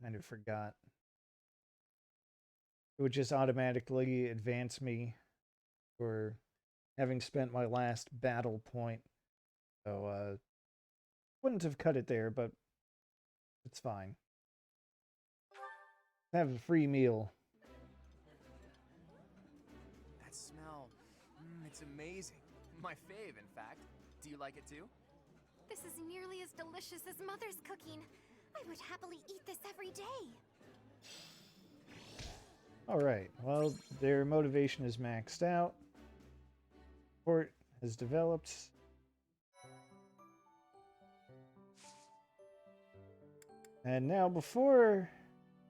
kind of forgot. It would just automatically advance me for having spent my last battle point. So, wouldn't have cut it there, but it's fine. Have a free meal. That smell, it's amazing. My fave, in fact. Do you like it too? This is nearly as delicious as Mother's cooking. I would happily eat this every day. Alright, well, their motivation is maxed out. Support has developed. And now, before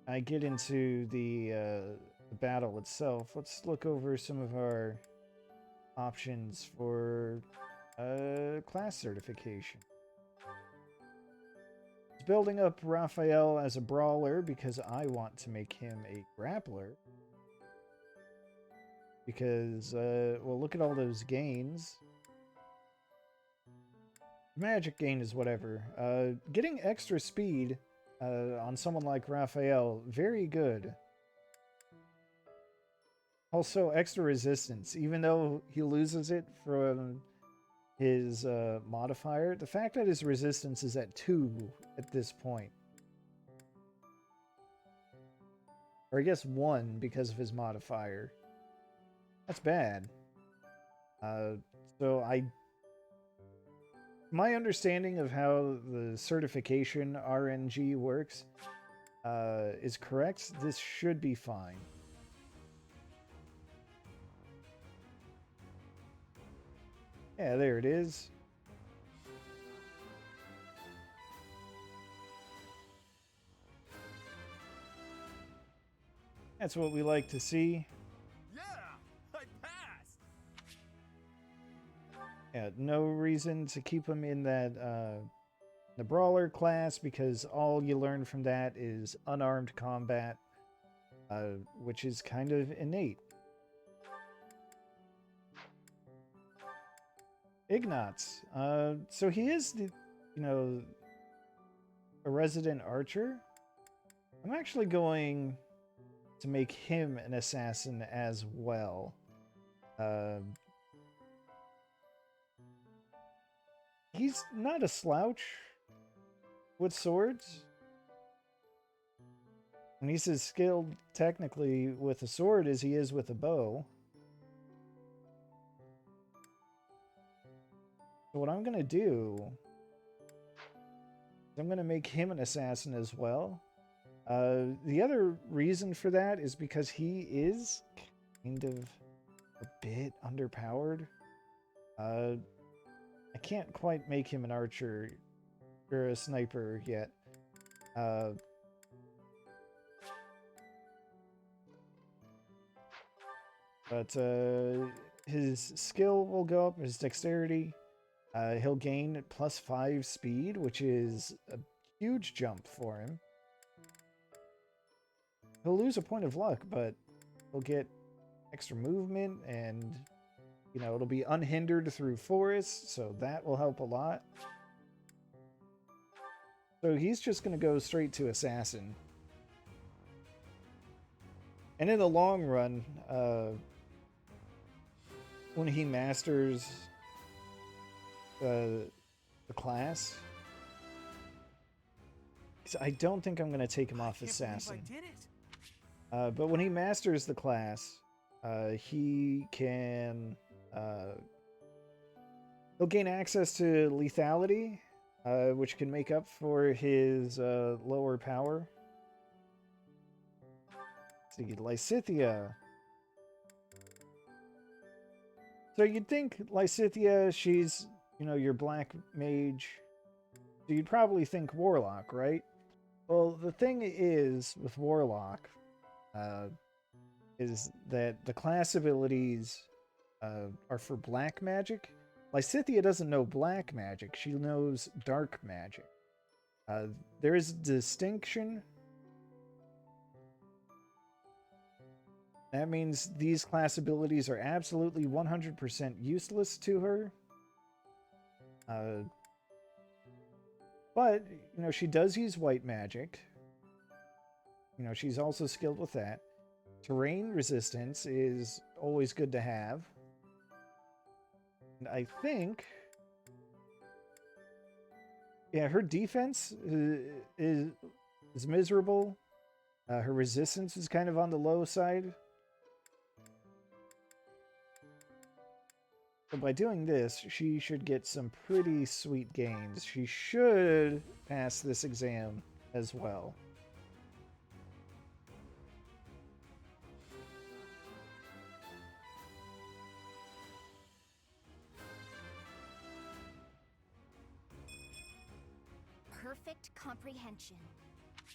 I get into the battle itself, let's look over some of our options for class certification. Building up Raphael as a brawler because I want to make him a grappler. Because, well, look at all those gains. Magic gain is whatever. Getting extra speed on someone like Raphael, very good. Also, extra resistance, even though he loses it from his modifier. The fact that his resistance is at 2 at this point. Or I guess 1 because of his modifier. That's bad. So my understanding of how the certification RNG works is correct. This should be fine. Yeah, there it is. That's what we like to see. Yeah, I passed. Yeah, no reason to keep him in that the brawler class because all you learn from that is unarmed combat, which is kind of innate. Ignatz. So he is the, a resident archer. I'm actually going to make him an assassin as well. He's not a slouch with swords. And he's as skilled technically with a sword as he is with a bow. So what I'm going to do is I'm going to make him an assassin as well. The other reason for that is because he is kind of a bit underpowered. I can't quite make him an archer or a sniper yet. But his skill will go up, his dexterity. He'll gain +5 speed, which is a huge jump for him. He'll lose a point of luck, but he'll get extra movement and, it'll be unhindered through forests, so that will help a lot. So he's just going to go straight to assassin. And in the long run, when he masters the class, I don't think I'm going to take him off assassin. But when he masters the class, he can he'll gain access to lethality, which can make up for his lower power. So you get Lysithea. So you'd think Lysithea, she's, your black mage. So you'd probably think warlock, right? Well, the thing is with warlock is that the class abilities are for black magic. Lysithea doesn't know black magic. She knows dark magic. There is distinction. That means these class abilities are absolutely 100% useless to her. But, she does use white magic. she's also skilled with that. Terrain resistance is always good to have. And I think, yeah, her defense is miserable. Her resistance is kind of on the low side. So by doing this, she should get some pretty sweet gains. She should pass this exam as well. Perfect comprehension.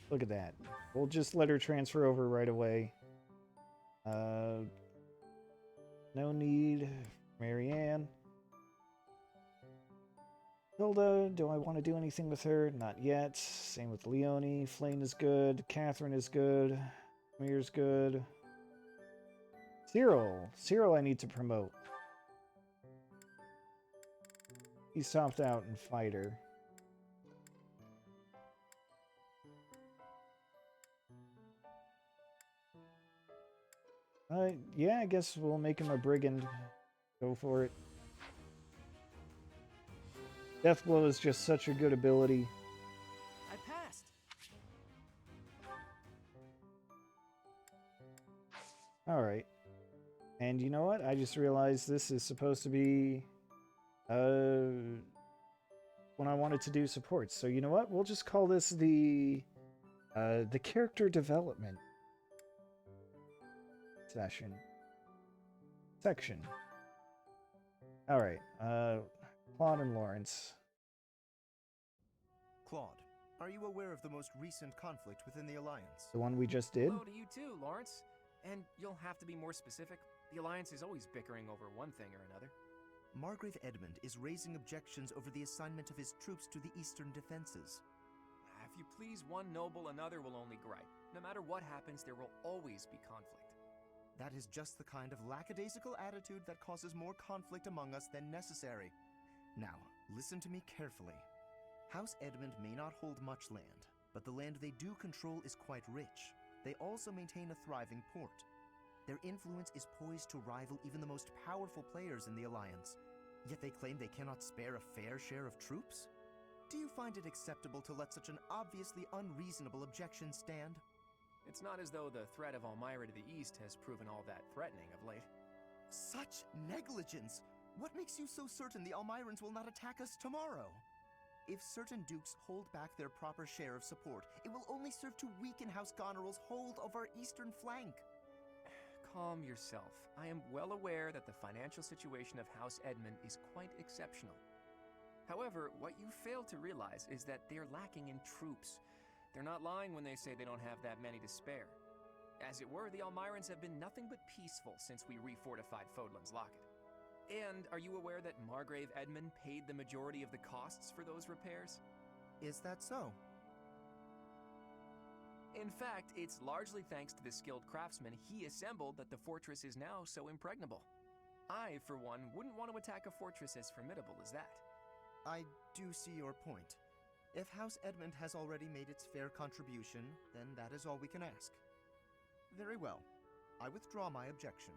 Look at that. We'll just let her transfer over right away. No need. Marianne. Hilda, do I want to do anything with her? Not yet. Same with Leonie. Flame is good. Catherine is good. Mir's good. Cyril I need to promote. He's topped out in fighter. Yeah, I guess we'll make him a brigand. Go for it. Deathblow is just such a good ability. I passed. Alright. And you know what? I just realized this is supposed to be when I wanted to do supports. So you know what? We'll just call this the character development section. Alright, Claude and Lawrence. Claude, are you aware of the most recent conflict within the Alliance? The one we just did? Hello to you too, Lawrence. And you'll have to be more specific. The Alliance is always bickering over one thing or another. Margrave Edmund is raising objections over the assignment of his troops to the eastern defenses. If you please one noble, another will only gripe. No matter what happens, there will always be conflict. That is just the kind of lackadaisical attitude that causes more conflict among us than necessary. Now, listen to me carefully. House Edmund may not hold much land, but the land they do control is quite rich. They also maintain a thriving port. Their influence is poised to rival even the most powerful players in the Alliance, yet they claim they cannot spare a fair share of troops? Do you find it acceptable to let such an obviously unreasonable objection stand? It's not as though the threat of Elmira to the east has proven all that threatening of late. Such negligence! What makes you so certain the Almirans will not attack us tomorrow? If certain dukes hold back their proper share of support, it will only serve to weaken House Goneril's hold of our eastern flank. Calm yourself. I am well aware that the financial situation of House Edmund is quite exceptional. However, what you fail to realize is that they're lacking in troops. They're not lying when they say they don't have that many to spare. As it were, the Almirans have been nothing but peaceful since we refortified Fodlan's Locket. And are you aware that Margrave Edmund paid the majority of the costs for those repairs? Is that so? In fact, it's largely thanks to the skilled craftsmen he assembled that the fortress is now so impregnable. I, for one, wouldn't want to attack a fortress as formidable as that. I do see your point. If House Edmund has already made its fair contribution, then that is all we can ask. Very well. I withdraw my objection.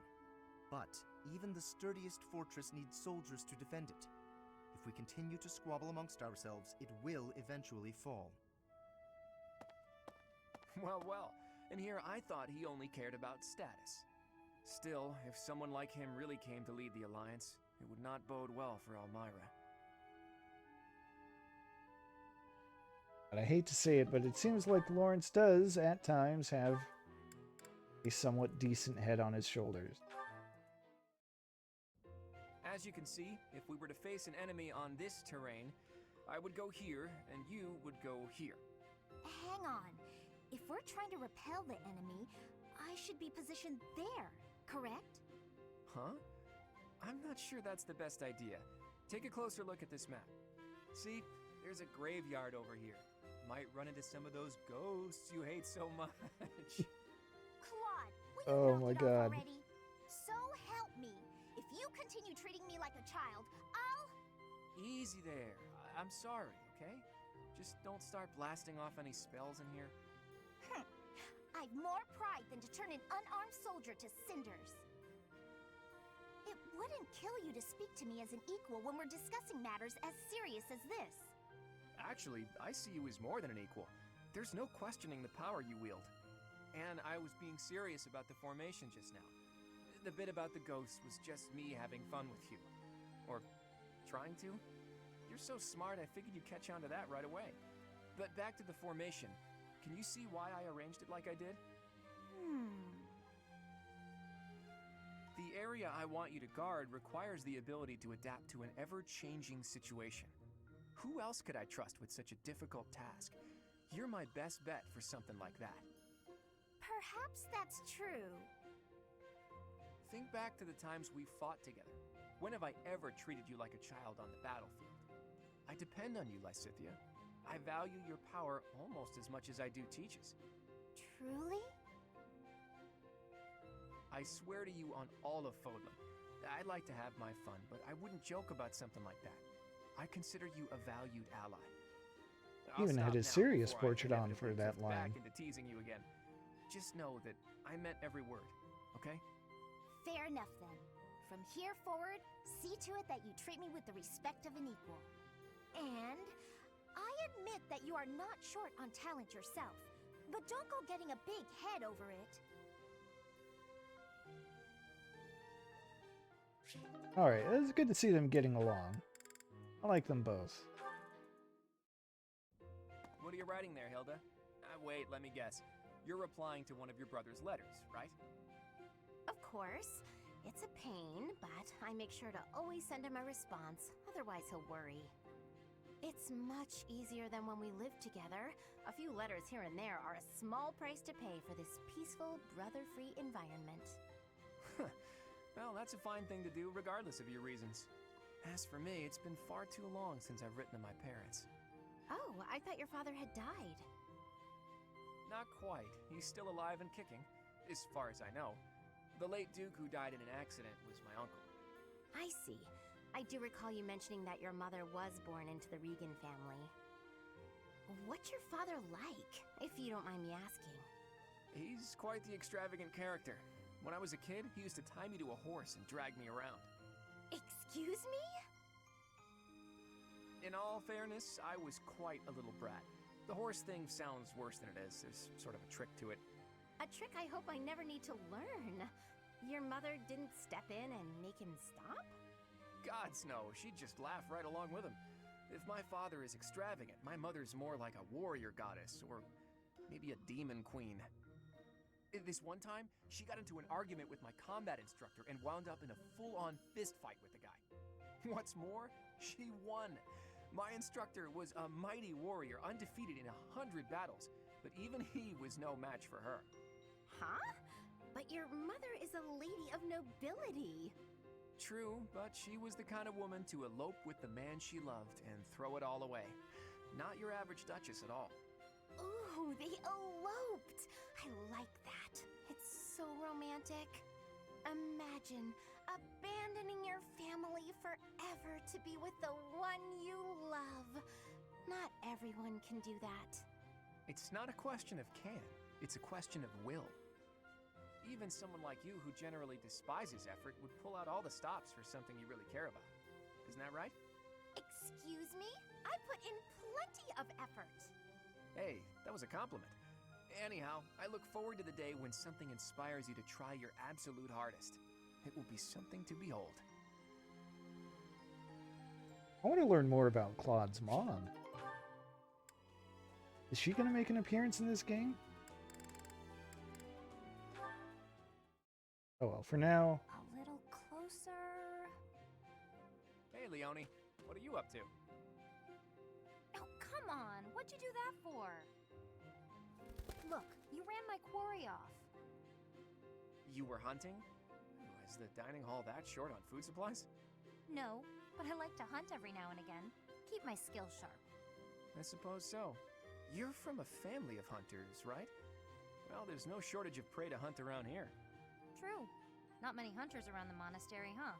But even the sturdiest fortress needs soldiers to defend it. If we continue to squabble amongst ourselves, it will eventually fall. Well, and here I thought he only cared about status. Still, if someone like him really came to lead the Alliance, it would not bode well for Elmira. But I hate to say it, but it seems like Lawrence does, at times, have a somewhat decent head on his shoulders. As you can see, if we were to face an enemy on this terrain, I would go here, and you would go here. Hang on. If we're trying to repel the enemy, I should be positioned there, correct? Huh? I'm not sure that's the best idea. Take a closer look at this map. See, there's a graveyard over here. Might run into some of those ghosts you hate so much. Claude, will you Oh knock my it off God. already? So help me. If you continue treating me like a child, I'll... Easy there. I'm sorry, okay? Just don't start blasting off any spells in here. I've more pride than to turn an unarmed soldier to cinders. It wouldn't kill you to speak to me as an equal when we're discussing matters as serious as this. Actually, I see you as more than an equal. There's no questioning the power you wield. And I was being serious about the formation just now. The bit about the ghosts was just me having fun with you. Or trying to. You're so smart, I figured you'd catch on to that right away. But back to the formation. Can you see why I arranged it like I did? The area I want you to guard requires the ability to adapt to an ever-changing situation. Who else could I trust with such a difficult task? You're my best bet for something like that. Perhaps that's true. Think back to the times we fought together. When have I ever treated you like a child on the battlefield? I depend on you, Lysithea. I value your power almost as much as I do teach's. Truly? I swear to you on all of Fodlan, I'd like to have my fun, but I wouldn't joke about something like that. I consider you a valued ally. I'll Even stop had his now serious before I portrait on inevitably for that drift line. Back into teasing you again. Just know that I meant every word, okay? Fair enough then. From here forward, see to it that you treat me with the respect of an equal. And I admit that you are not short on talent yourself, but don't go getting a big head over it. Alright, it's good to see them getting along. I like them both. What are you writing there, Hilda? Wait, let me guess. You're replying to one of your brother's letters, right? Of course. It's a pain, but I make sure to always send him a response, otherwise he'll worry. It's much easier than when we lived together. A few letters here and there are a small price to pay for this peaceful, brother-free environment. Well, that's a fine thing to do regardless of your reasons. As for me, it's been far too long since I've written to my parents. Oh, I thought your father had died. Not quite. He's still alive and kicking, as far as I know. The late Duke who died in an accident was my uncle. I see. I do recall you mentioning that your mother was born into the Regan family. What's your father like, if you don't mind me asking? He's quite the extravagant character. When I was a kid, he used to tie me to a horse and drag me around. Excuse me? In all fairness, I was quite a little brat. The horse thing sounds worse than it is. There's sort of a trick to it. A trick I hope I never need to learn. Your mother didn't step in and make him stop? Gods no, she'd just laugh right along with him. If my father is extravagant, my mother's more like a warrior goddess, or maybe a demon queen. This one time, she got into an argument with my combat instructor and wound up in a full-on fist fight with the guy. What's more, she won. My instructor was a mighty warrior, undefeated in 100 battles, but even he was no match for her. Huh? But your mother is a lady of nobility. True, but she was the kind of woman to elope with the man she loved and throw it all away. Not your average duchess at all. Ooh, they eloped! I like that. It's so romantic. Imagine abandoning your family forever to be with the one you love. Not everyone can do that. It's not a question of can, it's a question of will. Even someone like you who generally despises effort would pull out all the stops for something you really care about. Isn't that right? Excuse me? I put in plenty of effort. Hey, that was a compliment. Anyhow, I look forward to the day when something inspires you to try your absolute hardest. It will be something to behold. I want to learn more about Claude's mom. Is she going to make an appearance in this game? Oh well, for now. A little closer. Hey, Leonie, what are you up to? Oh, come on. What'd you do that for? Look, you ran my quarry off. You were hunting? Is the dining hall that short on food supplies? No, but I like to hunt every now and again. Keep my skills sharp. I suppose so. You're from a family of hunters, right? Well, there's no shortage of prey to hunt around here. True. Not many hunters around the monastery, huh?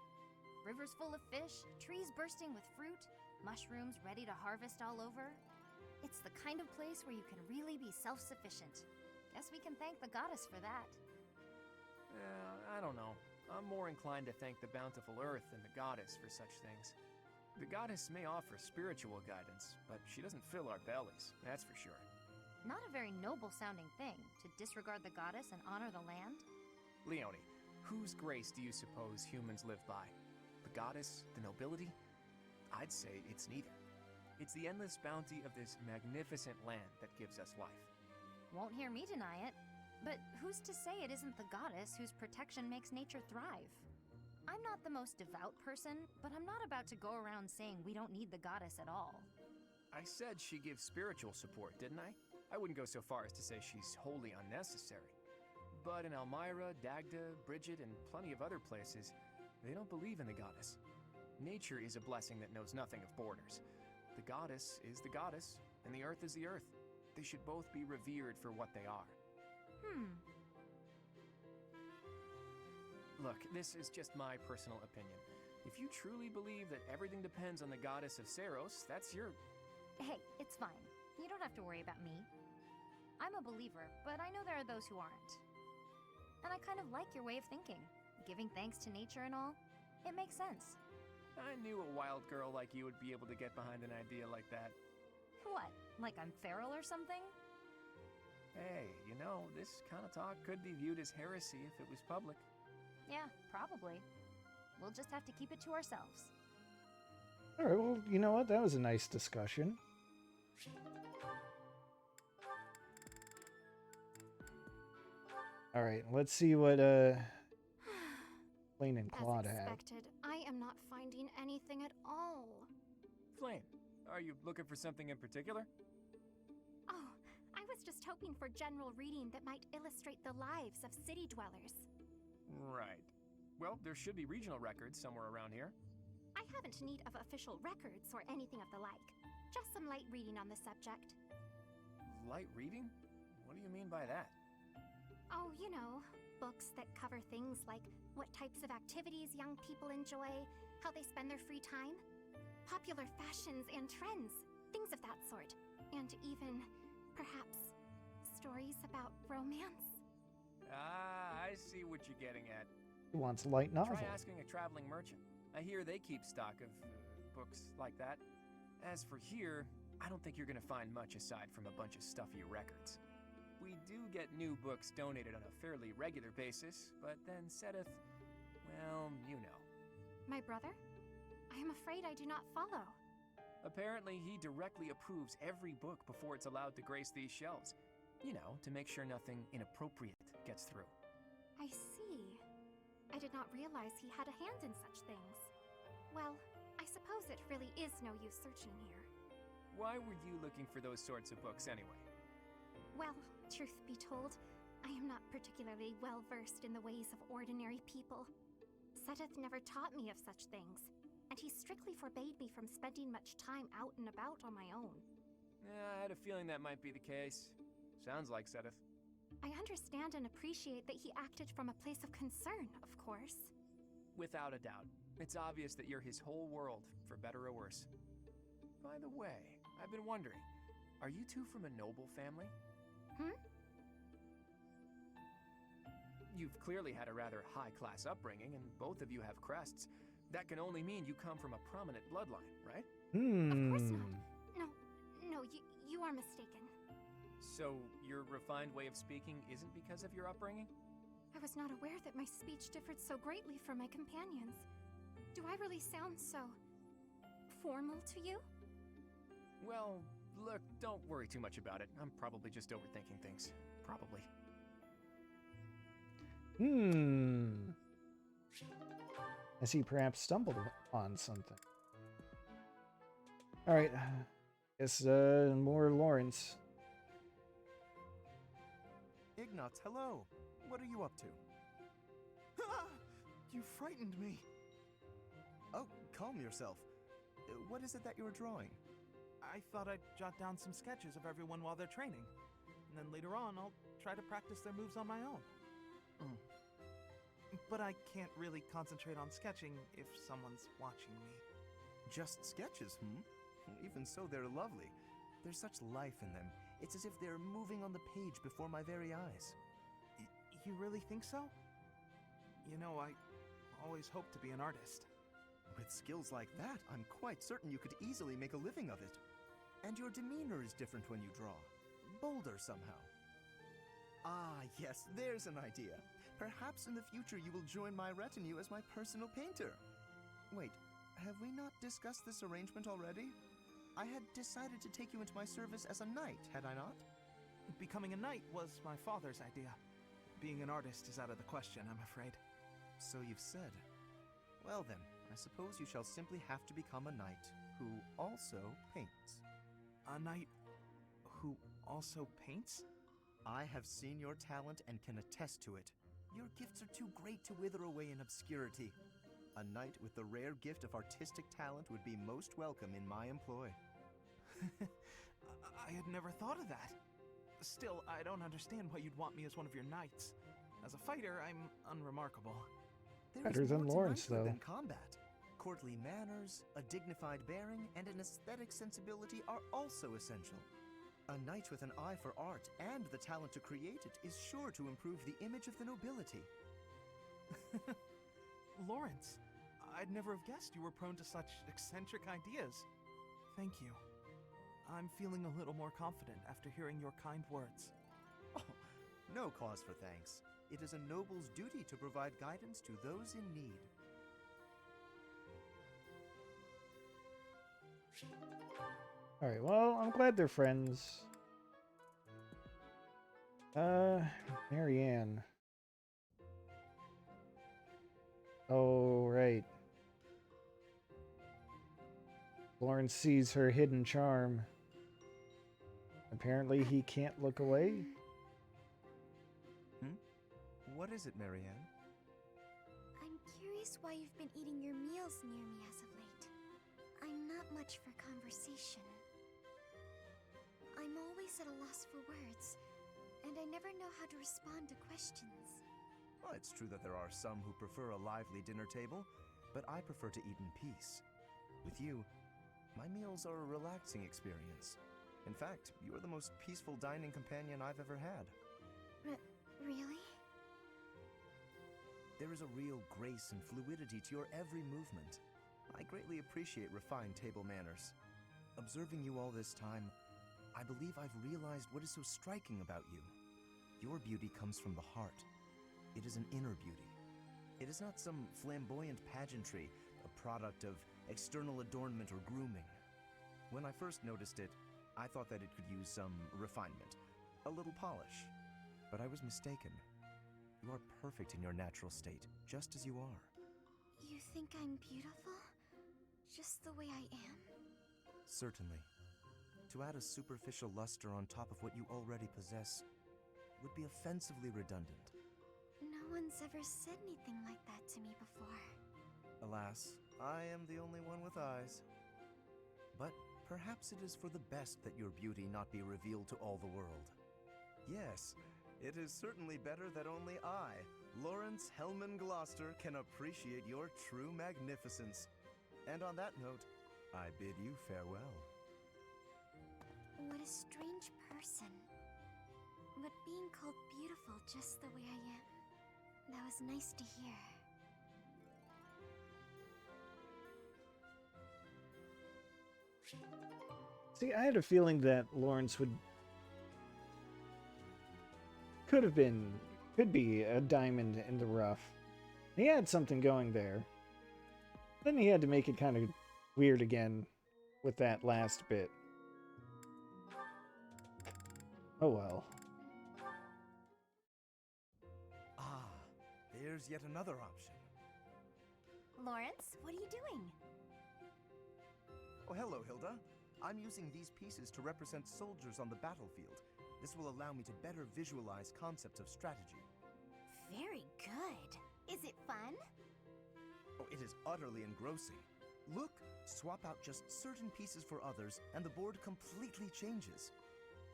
Rivers full of fish, trees bursting with fruit, mushrooms ready to harvest all over. It's the kind of place where you can really be self-sufficient. Guess we can thank the goddess for that. I don't know. I'm more inclined to thank the bountiful earth than the goddess for such things. The goddess may offer spiritual guidance, but she doesn't fill our bellies, that's for sure. Not a very noble-sounding thing, to disregard the goddess and honor the land. Leonie, whose grace do you suppose humans live by? The goddess? The nobility? I'd say it's neither. It's the endless bounty of this magnificent land that gives us life. Won't hear me deny it. But who's to say it isn't the goddess whose protection makes nature thrive? I'm not the most devout person, but I'm not about to go around saying we don't need the goddess at all. I said she gives spiritual support, didn't I? I wouldn't go so far as to say she's wholly unnecessary. But in Elmira, Dagda, Bridget, and plenty of other places, they don't believe in the goddess. Nature is a blessing that knows nothing of borders. The goddess is the goddess, and the earth is the earth. They should both be revered for what they are. Look, this is just my personal opinion. If you truly believe that everything depends on the goddess of Saros, that's your... Hey, it's fine. You don't have to worry about me. I'm a believer, but I know there are those who aren't. And I kind of like your way of thinking. Giving thanks to nature and all. It makes sense. I knew a wild girl like you would be able to get behind an idea like that. What? Like I'm feral or something? Hey, you know, this kind of talk could be viewed as heresy if it was public. Yeah, probably. We'll just have to keep it to ourselves. All right, well, you know what? That was a nice discussion. All right, let's see what Flame and Claude As have. expected, I am not finding anything at all. Flame, are you looking for something in particular? Oh, I was just hoping for general reading that might illustrate the lives of city dwellers. Right. Well, there should be regional records somewhere around here. I haven't need of official records or anything of the like. Just some light reading on the subject. Light reading? What do you mean by that? Oh, you know, books that cover things like what types of activities young people enjoy, how they spend their free time, popular fashions and trends, things of that sort. And even, perhaps, stories about romance. Ah, I see what you're getting at. He wants light novel. Try asking a traveling merchant. I hear they keep stock of books like that. As for here, I don't think you're gonna find much aside from a bunch of stuffy records. We do get new books donated on a fairly regular basis, but then Sedith, well, you know. My brother? I am afraid I do not follow. Apparently, he directly approves every book before it's allowed to grace these shelves. You know, to make sure nothing inappropriate gets through. I see. I did not realize he had a hand in such things. Well, I suppose it really is no use searching here. Why were you looking for those sorts of books anyway? Well, truth be told, I am not particularly well versed in the ways of ordinary people. Sedith never taught me of such things, and he strictly forbade me from spending much time out and about on my own. Yeah, I had a feeling that might be the case. Sounds like Sedith. I understand and appreciate that he acted from a place of concern, of course. Without a doubt. It's obvious that you're his whole world, for better or worse. By the way, I've been wondering, are you two from a noble family? You've clearly had a rather high-class upbringing, and both of you have crests. That can only mean you come from a prominent bloodline, right? Of course not. No, you are mistaken. So, your refined way of speaking isn't because of your upbringing? I was not aware that my speech differed so greatly from my companions. Do I really sound so formal to you? Well, look, don't worry too much about it. I'm probably just overthinking things. Probably. Has he perhaps stumbled upon something? All right. Guess more Lawrence. Ignatz, hello. What are you up to? You frightened me. Oh, calm yourself. What is it that you're drawing? I thought I'd jot down some sketches of everyone while they're training. And then later on, I'll try to practice their moves on my own. But I can't really concentrate on sketching if someone's watching me. Just sketches, Even so, they're lovely. There's such life in them. It's as if they're moving on the page before my very eyes. You really think so? You know, I always hoped to be an artist. With skills like that, I'm quite certain you could easily make a living of it. And your demeanor is different when you draw. Bolder somehow. Ah, yes, there's an idea. Perhaps in the future you will join my retinue as my personal painter. Wait, have we not discussed this arrangement already? I had decided to take you into my service as a knight, had I not? Becoming a knight was my father's idea. Being an artist is out of the question, I'm afraid. So you've said. Well then, I suppose you shall simply have to become a knight who also paints. A knight who also paints? I have seen your talent and can attest to it. Your gifts are too great to wither away in obscurity. A knight with the rare gift of artistic talent would be most welcome in my employ. I had never thought of that. Still, I don't understand why you'd want me as one of your knights. As a fighter, I'm unremarkable. Better than Lawrence, though. Than combat. Courtly manners, a dignified bearing, and an aesthetic sensibility are also essential. A knight with an eye for art and the talent to create it is sure to improve the image of the nobility. Lawrence, I'd never have guessed you were prone to such eccentric ideas. Thank you. I'm feeling a little more confident after hearing your kind words. Oh, no cause for thanks. It is a noble's duty to provide guidance to those in need. Alright, well, I'm glad they're friends. Marianne. Oh, right. Lawrence sees her hidden charm. Apparently he can't look away. What is it, Marianne? I'm curious why you've been eating your meals near me as of late. I'm not much for conversation. I'm always at a loss for words, and I never know how to respond to questions. Well, it's true that there are some who prefer a lively dinner table, but I prefer to eat in peace. With you, my meals are a relaxing experience. In fact, you are the most peaceful dining companion I've ever had. Really? There is a real grace and fluidity to your every movement. I greatly appreciate refined table manners. Observing you all this time, I believe I've realized what is so striking about you. Your beauty comes from the heart. It is an inner beauty. It is not some flamboyant pageantry, a product of external adornment or grooming. When I first noticed it, I thought that it could use some refinement, a little polish. But I was mistaken. You are perfect in your natural state, just as you are. You think I'm beautiful? Just the way I am? Certainly. To add a superficial luster on top of what you already possess would be offensively redundant. No one's ever said anything like that to me before. Alas, I am the only one with eyes. But perhaps it is for the best that your beauty not be revealed to all the world. Yes, it is certainly better that only I, Lawrence Hellman Gloucester, can appreciate your true magnificence. And on that note, I bid you farewell. What a strange person. But being called beautiful just the way I am, that was nice to hear. See, I had a feeling that Lawrence could be a diamond in the rough. He had something going there. Then he had to make it kind of weird again with that last bit. Oh well. Ah, there's yet another option. Lawrence, what are you doing? Oh, hello, Hilda. I'm using these pieces to represent soldiers on the battlefield. This will allow me to better visualize concepts of strategy. Very good. Is it fun? Oh, it is utterly engrossing. Look, swap out just certain pieces for others, and the board completely changes.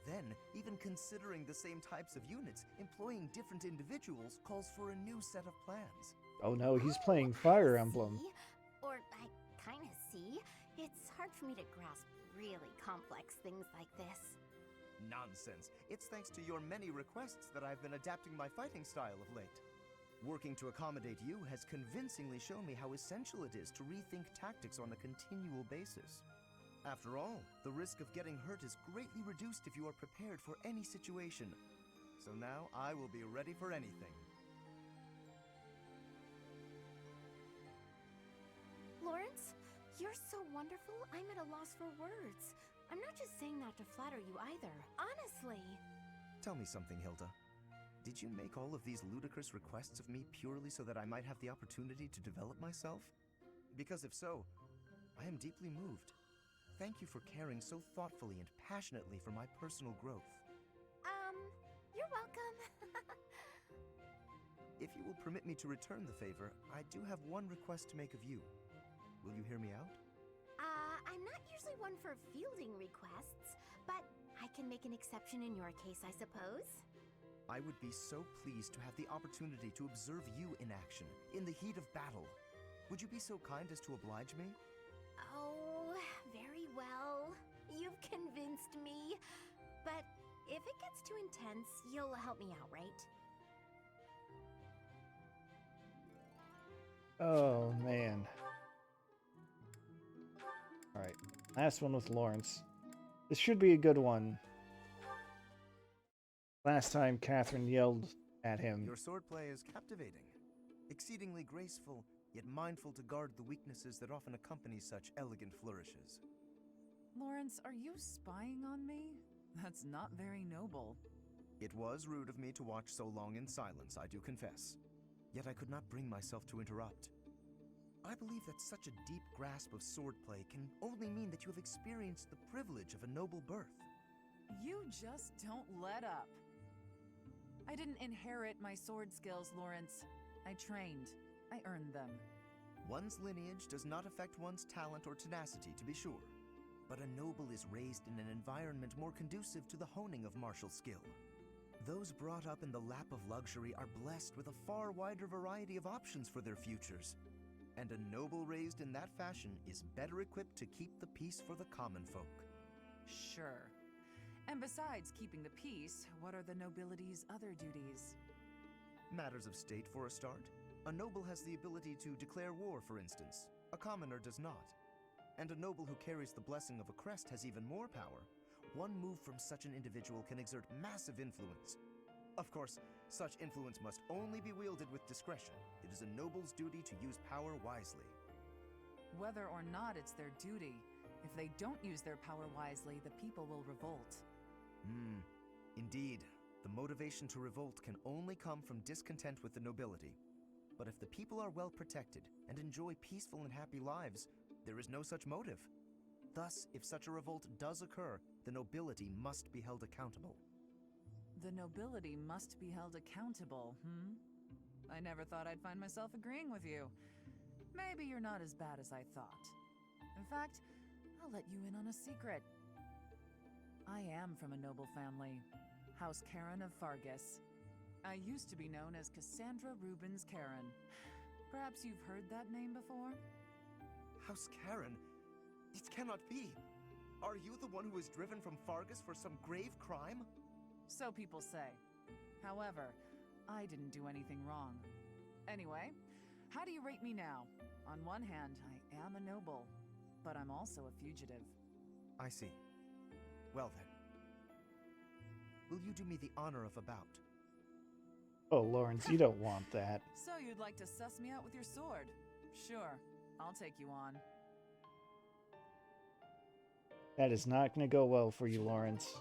Then, even considering the same types of units, employing different individuals calls for a new set of plans. Oh no, he's playing Fire I Emblem. see. Or I kind of see. It's hard for me to grasp really complex things like this. Nonsense. It's thanks to your many requests that I've been adapting my fighting style of late. Working to accommodate you has convincingly shown me how essential it is to rethink tactics on a continual basis. After all, the risk of getting hurt is greatly reduced if you are prepared for any situation. So now I will be ready for anything. Lawrence, you're so wonderful, I'm at a loss for words. I'm not just saying that to flatter you either, honestly. Tell me something, Hilda. Did you make all of these ludicrous requests of me purely so that I might have the opportunity to develop myself? Because if so, I am deeply moved. Thank you for caring so thoughtfully and passionately for my personal growth. You're welcome. If you will permit me to return the favor, I do have one request to make of you. Will you hear me out? I'm not usually one for fielding requests, but I can make an exception in your case, I suppose. I would be so pleased to have the opportunity to observe you in action, in the heat of battle. Would you be so kind as to oblige me? Oh, very well. You've convinced me. But if it gets too intense, you'll help me out, right? Oh, man. Alright, last one with Lawrence. This should be a good one. Last time Catherine yelled at him. Your swordplay is captivating, exceedingly graceful, yet mindful to guard the weaknesses that often accompany such elegant flourishes. Lawrence, are you spying on me? That's not very noble. It was rude of me to watch so long in silence, I do confess. Yet I could not bring myself to interrupt. I believe that such a deep grasp of swordplay can only mean that you have experienced the privilege of a noble birth. You just don't let up. I didn't inherit my sword skills, Lorenz. I trained. I earned them. One's lineage does not affect one's talent or tenacity, to be sure. But a noble is raised in an environment more conducive to the honing of martial skill. Those brought up in the lap of luxury are blessed with a far wider variety of options for their futures. And a noble raised in that fashion is better equipped to keep the peace for the common folk. Sure. And besides keeping the peace, what are the nobility's other duties? Matters of state for a start. A noble has the ability to declare war, for instance. A commoner does not. And a noble who carries the blessing of a crest has even more power. One move from such an individual can exert massive influence. Of course, such influence must only be wielded with discretion. It is a noble's duty to use power wisely. Whether or not it's their duty, if they don't use their power wisely, the people will revolt. Indeed. The motivation to revolt can only come from discontent with the nobility. But if the people are well protected and enjoy peaceful and happy lives, there is no such motive. Thus, if such a revolt does occur, the nobility must be held accountable. The nobility must be held accountable, I never thought I'd find myself agreeing with you. Maybe you're not as bad as I thought. In fact, I'll let you in on a secret. I am from a noble family, House Karen of Fargus. I used to be known as Cassandra Rubens Karen. Perhaps you've heard that name before? House Karen? It cannot be. Are you the one who was driven from Fargus for some grave crime? So people say. However, I didn't do anything wrong. Anyway, how do you rate me now? On one hand, I am a noble, but I'm also a fugitive. I see. Well then. Will you do me the honor of a bout? Oh, Lawrence, you don't want that. So you'd like to suss me out with your sword? Sure, I'll take you on. That is not going to go well for you, Lawrence.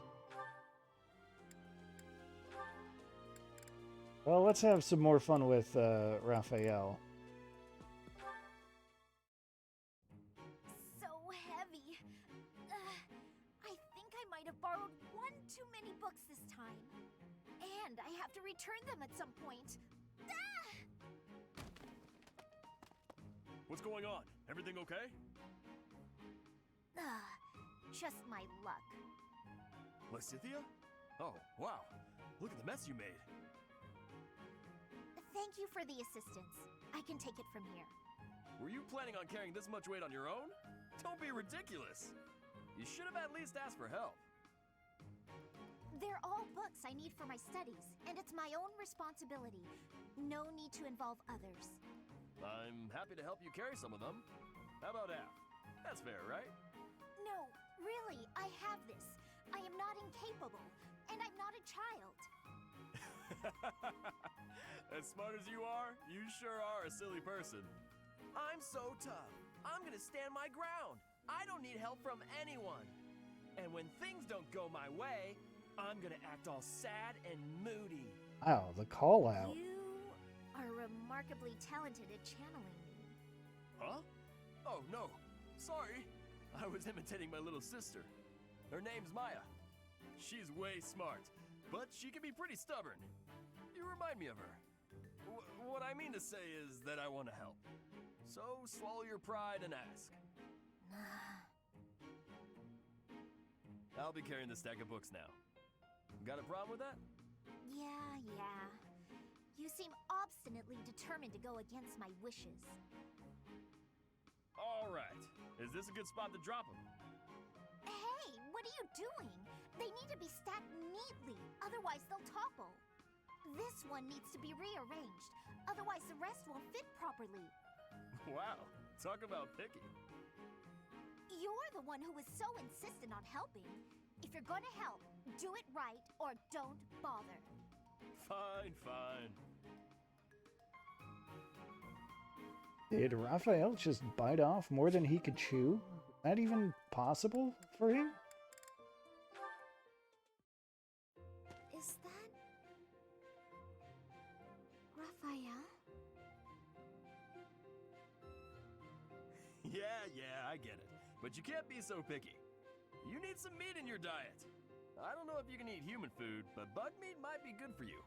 Well, let's have some more fun with Raphael. So heavy. I think I might have borrowed one too many books this time. And I have to return them at some point. What's going on? Everything okay? Just my luck. Lysithea? Oh, wow. Look at the mess you made. Thank you for the assistance. I can take it from here. Were you planning on carrying this much weight on your own? Don't be ridiculous. You should have at least asked for help. They're all books I need for my studies, and it's my own responsibility. No need to involve others. I'm happy to help you carry some of them. How about half? That's fair, right? No, really, I have this. I am not incapable, and I'm not a child. As smart as you are, you sure are a silly person. I'm so tough. I'm gonna stand my ground. I don't need help from anyone. And when things don't go my way, I'm gonna act all sad and moody. Wow, the call out. You are remarkably talented at channeling me. Huh? Oh, no. Sorry. I was imitating my little sister. Her name's Maya. She's way smart, but she can be pretty stubborn. You remind me of her. What I mean to say is that I want to help. So swallow your pride and ask. I'll be carrying the stack of books now. Got a problem with that? Yeah. You seem obstinately determined to go against my wishes. All right. Is this a good spot to drop them? Hey, what are you doing? They need to be stacked neatly, otherwise they'll topple. This one needs to be rearranged, otherwise the rest won't fit properly. Wow, talk about picky. You're the one who was so insistent on helping. If you're gonna help, do it right or don't bother. Fine. Did Raphael just bite off more than he could chew? Is that even possible for him? Is that... Raphael? Yeah, I get it. But you can't be so picky. You need some meat in your diet. I don't know if you can eat human food, but bug meat might be good for you.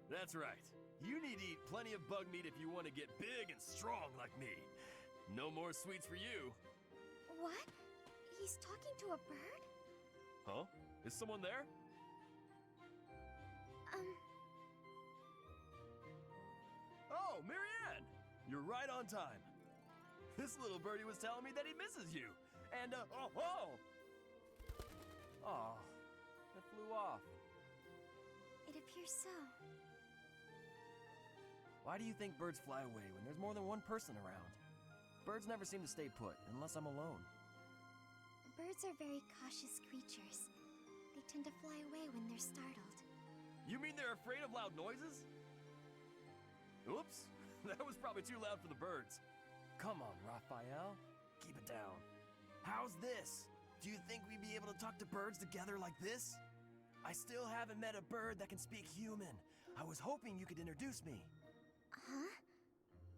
That's right. You need to eat plenty of bug meat if you want to get big and strong like me. No more sweets for you. What? He's talking to a bird? Huh? Is someone there? Oh, Marianne! You're right on time. This little birdie was telling me that he misses you. And, oh, it flew off. It appears so. Why do you think birds fly away when there's more than one person around? Birds never seem to stay put unless I'm alone. Birds are very cautious creatures. They tend to fly away when they're startled. You mean they're afraid of loud noises? Oops, that was probably too loud for the birds. Come on, Raphael. Keep it down. How's this? Do you think we'd be able to talk to birds together like this? I still haven't met a bird that can speak human. I was hoping you could introduce me. Huh?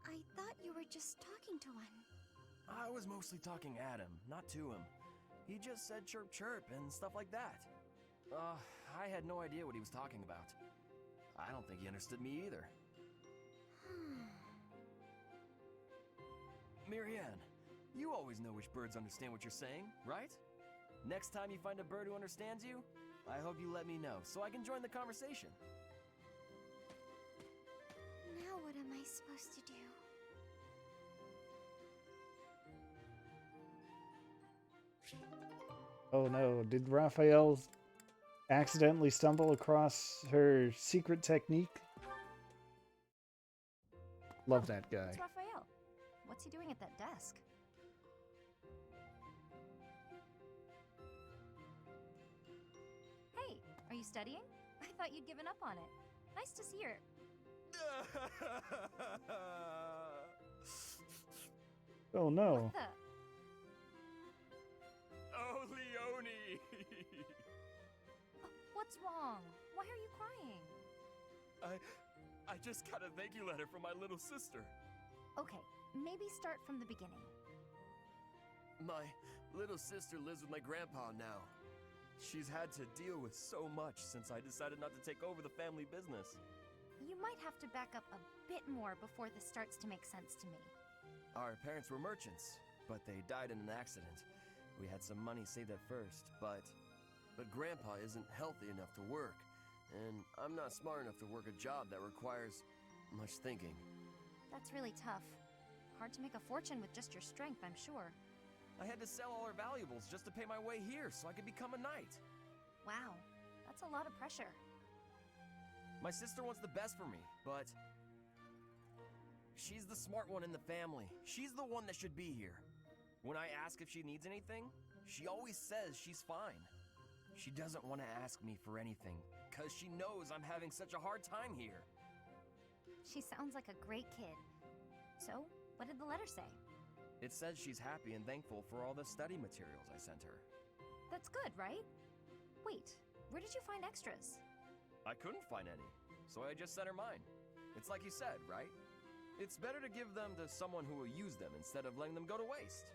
I thought you were just talking to one. I was mostly talking at him, not to him. He just said chirp chirp and stuff like that. I had no idea what he was talking about. I don't think he understood me either. Marianne, you always know which birds understand what you're saying, right? Next time you find a bird who understands you, I hope you let me know so I can join the conversation. Now what am I supposed to do? Oh no, did Raphael accidentally stumble across her secret technique? Love that guy. It's Raphael. What's he doing at that desk? Hey, are you studying? I thought you'd given up on it. Nice to see your... Oh no. What the... Oh, Leonie! What's wrong? Why are you crying? I just got a thank you letter from my little sister. Okay, maybe start from the beginning. My little sister lives with my grandpa now. She's had to deal with so much since I decided not to take over the family business. You might have to back up a bit more before this starts to make sense to me. Our parents were merchants, but they died in an accident. We had some money saved at first, but Grandpa isn't healthy enough to work, and I'm not smart enough to work a job that requires much thinking. That's really tough. Hard to make a fortune with just your strength, I'm sure. I had to sell all her valuables just to pay my way here so I could become a knight. Wow, that's a lot of pressure. My sister wants the best for me, but she's the smart one in the family. She's the one that should be here. When I ask if she needs anything, she always says she's fine. She doesn't want to ask me for anything, because she knows I'm having such a hard time here. She sounds like a great kid. So, what did the letter say? It says she's happy and thankful for all the study materials I sent her. That's good, right? Wait, where did you find extras? I couldn't find any, so I just sent her mine. It's like you said, right? It's better to give them to someone who will use them instead of letting them go to waste.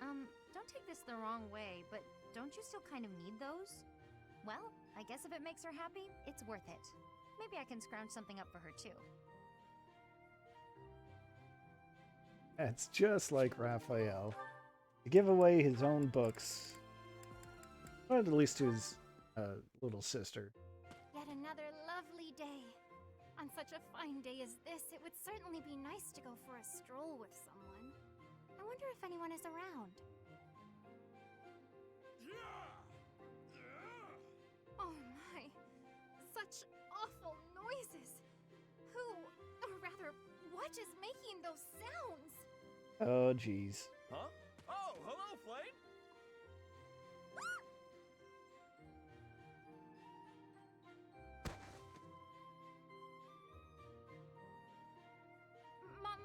Don't take this the wrong way, but don't you still kind of need those? Well, I guess if it makes her happy, it's worth it. Maybe I can scrounge something up for her too. That's just like Raphael. To give away his own books. Or at least to his little sister. Yet another lovely day. On such a fine day as this, it would certainly be nice to go for a stroll with someone. I wonder if anyone is around. Oh my, such awful noises. Who, or rather, what is making those sounds? Oh, jeez. Huh? Oh, hello, Flame!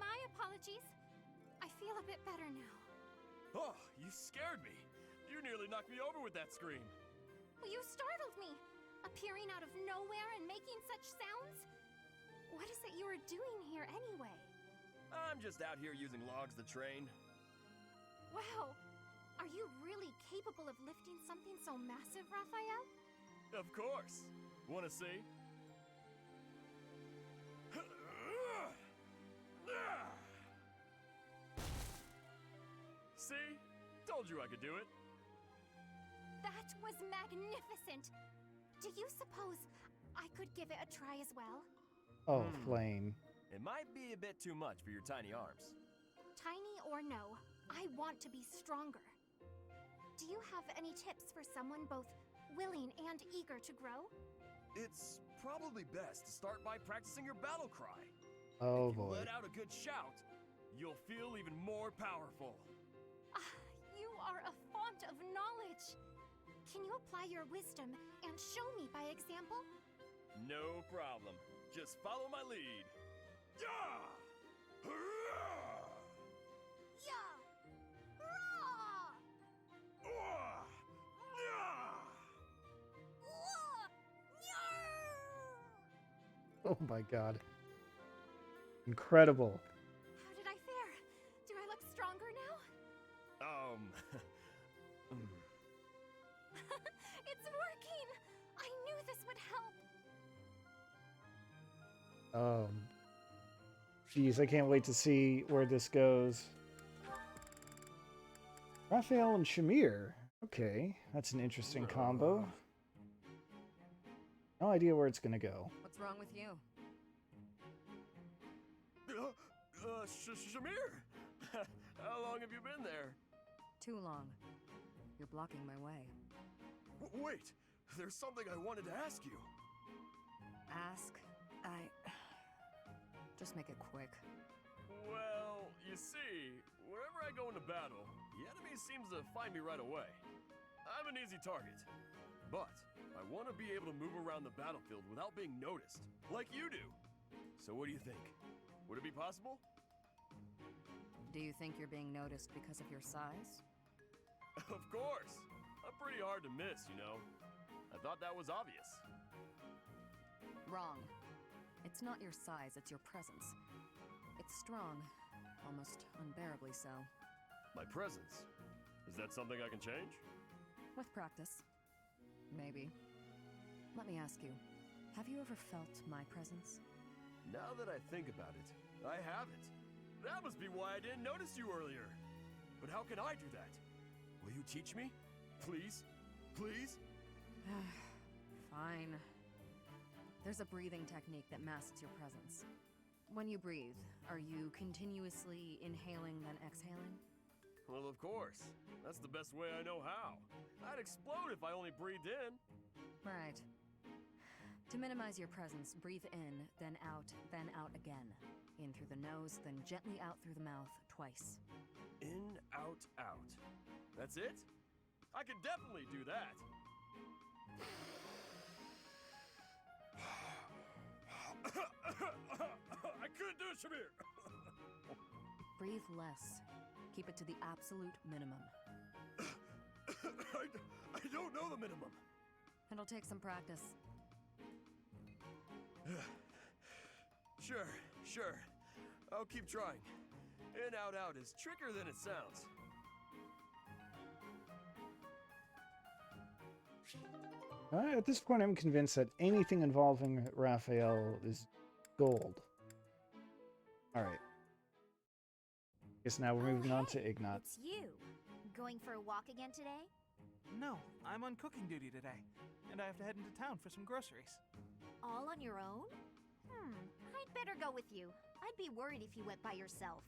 My apologies. I feel a bit better now. Oh, you scared me. You nearly knocked me over with that scream. You startled me, appearing out of nowhere and making such sounds. What is it you are doing here anyway? I'm just out here using logs to train. Wow, are you really capable of lifting something so massive, Raphael? Of course. Wanna see? See? Told you I could do it. That was magnificent. Do you suppose I could give it a try as well? Oh, Flame. It might be a bit too much for your tiny arms. Tiny or no, I want to be stronger. Do you have any tips for someone both willing and eager to grow? It's probably best to start by practicing your battle cry. Oh, If you boy. let out a good shout, you'll feel even more powerful. You are a font of knowledge. Can you apply your wisdom and show me by example? No problem. Just follow my lead. Yeah! Hurrah! Yeah! Hurrah! Wah! Yeah! Whoa! Nyarr! Oh my god. Incredible. How did I fare? Do I look stronger now? It's working! I knew this would help! Geez, I can't wait to see where this goes. Raphael and Shamir. Okay, that's an interesting combo. No idea where it's gonna go. What's wrong with you? Shamir! How long have you been there? Too long. You're blocking my way. Wait! There's something I wanted to ask you. Ask? Just make it quick. Well, you see, wherever I go into battle, the enemy seems to find me right away. I'm an easy target. But I want to be able to move around the battlefield without being noticed, like you do. So what do you think? Would it be possible? Do you think you're being noticed because of your size? Of course! I'm pretty hard to miss, you know. I thought that was obvious. Wrong. It's not your size, it's your presence. It's strong, almost unbearably so. My presence? Is that something I can change? With practice. Maybe. Let me ask you, have you ever felt my presence? Now that I think about it, I haven't. That must be why I didn't notice you earlier. But how can I do that? Will you teach me? Please? Please? Fine. There's a breathing technique that masks your presence. When you breathe, are you continuously inhaling then exhaling? Well, of course. That's the best way I know how. I'd explode if I only breathed in. Right. To minimize your presence, breathe in, then out again. In through the nose, then gently out through the mouth, twice. In, out, out. That's it? I can definitely do that. I couldn't do it, Shamir. Breathe less. Keep it to the absolute minimum. I don't know the minimum. It'll take some practice. Sure. I'll keep trying. In, out, out is trickier than it sounds. At this point, I'm convinced that anything involving Raphael is gold. Alright. Guess now we're moving on to Ignatz. It's you. Going for a walk again today? No, I'm on cooking duty today, and I have to head into town for some groceries. All on your own? I'd better go with you. I'd be worried if you went by yourself.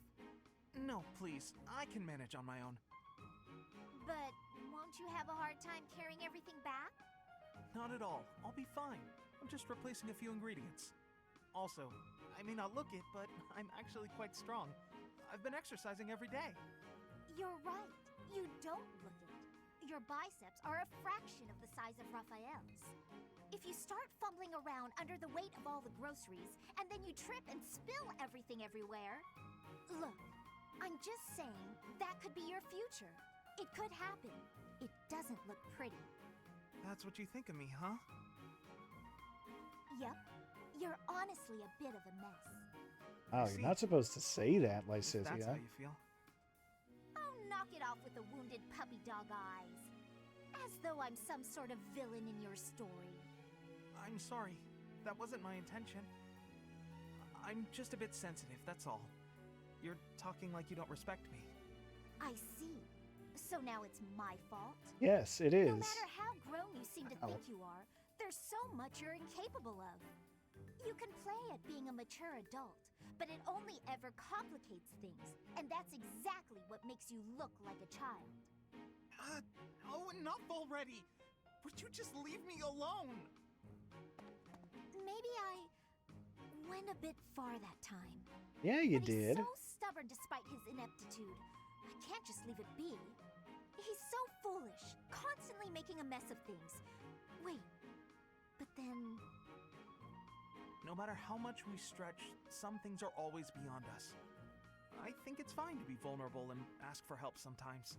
No, please, I can manage on my own. But won't you have a hard time carrying everything back? Not at all. I'll be fine. I'm just replacing a few ingredients. Also, I may not look it, but I'm actually quite strong. I've been exercising every day. You're right. You don't look it. Your biceps are a fraction of the size of Raphael's. If you start fumbling around under the weight of all the groceries, and then you trip and spill everything everywhere... Look, I'm just saying that could be your future. It could happen. It doesn't look pretty. That's what you think of me, huh? Yep. You're honestly a bit of a mess. Oh, you're not supposed to say that, If that's Lysithea. how you feel. Oh, knock it off with the wounded puppy dog eyes. As though I'm some sort of villain in your story. I'm sorry. That wasn't my intention. I'm just a bit sensitive, that's all. You're talking like you don't respect me. I see. So now it's my fault? Yes, it is. No matter how grown you seem to think you are, there's so much you're incapable of. You can play at being a mature adult, but it only ever complicates things, and that's exactly what makes you look like a child. Oh, enough already! Would you just leave me alone? Maybe I went a bit far that time. Yeah, you But did. He's so stubborn despite his ineptitude. I can't just leave it be. He's so foolish, constantly making a mess of things. Wait, but then... No matter how much we stretch, some things are always beyond us. I think it's fine to be vulnerable and ask for help sometimes.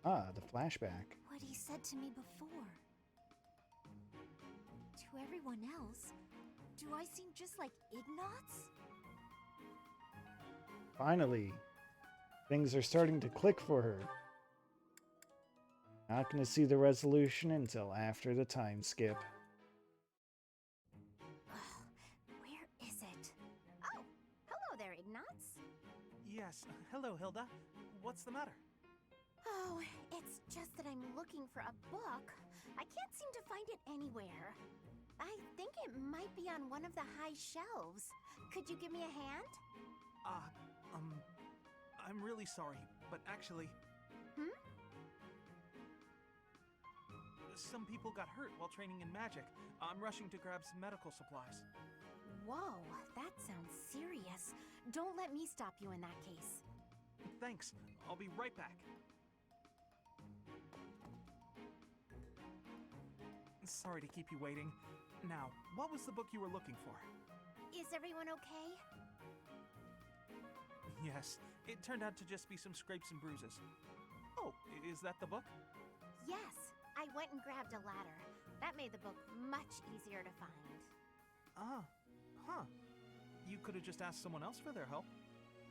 Ah, the flashback. what he said to me before. To everyone else, do I seem just like Ignatz? Finally, things are starting to click for her. Not going to see the resolution until after the time skip. Where is it? Oh, hello there, Ignatz. Yes, hello, Hilda. What's the matter? Oh, it's just that I'm looking for a book. I can't seem to find it anywhere. I think it might be on one of the high shelves. Could you give me a hand? I'm really sorry, but actually... Some people got hurt while training in magic. I'm rushing to grab some medical supplies. Whoa, that sounds serious. Don't let me stop you in that case. Thanks. I'll be right back. Sorry to keep you waiting. Now, what was the book you were looking for? Is everyone okay? Yes, it turned out to just be some scrapes and bruises. Oh, is that the book? Yes, I went and grabbed a ladder. That made the book much easier to find. Ah, huh. You could have just asked someone else for their help.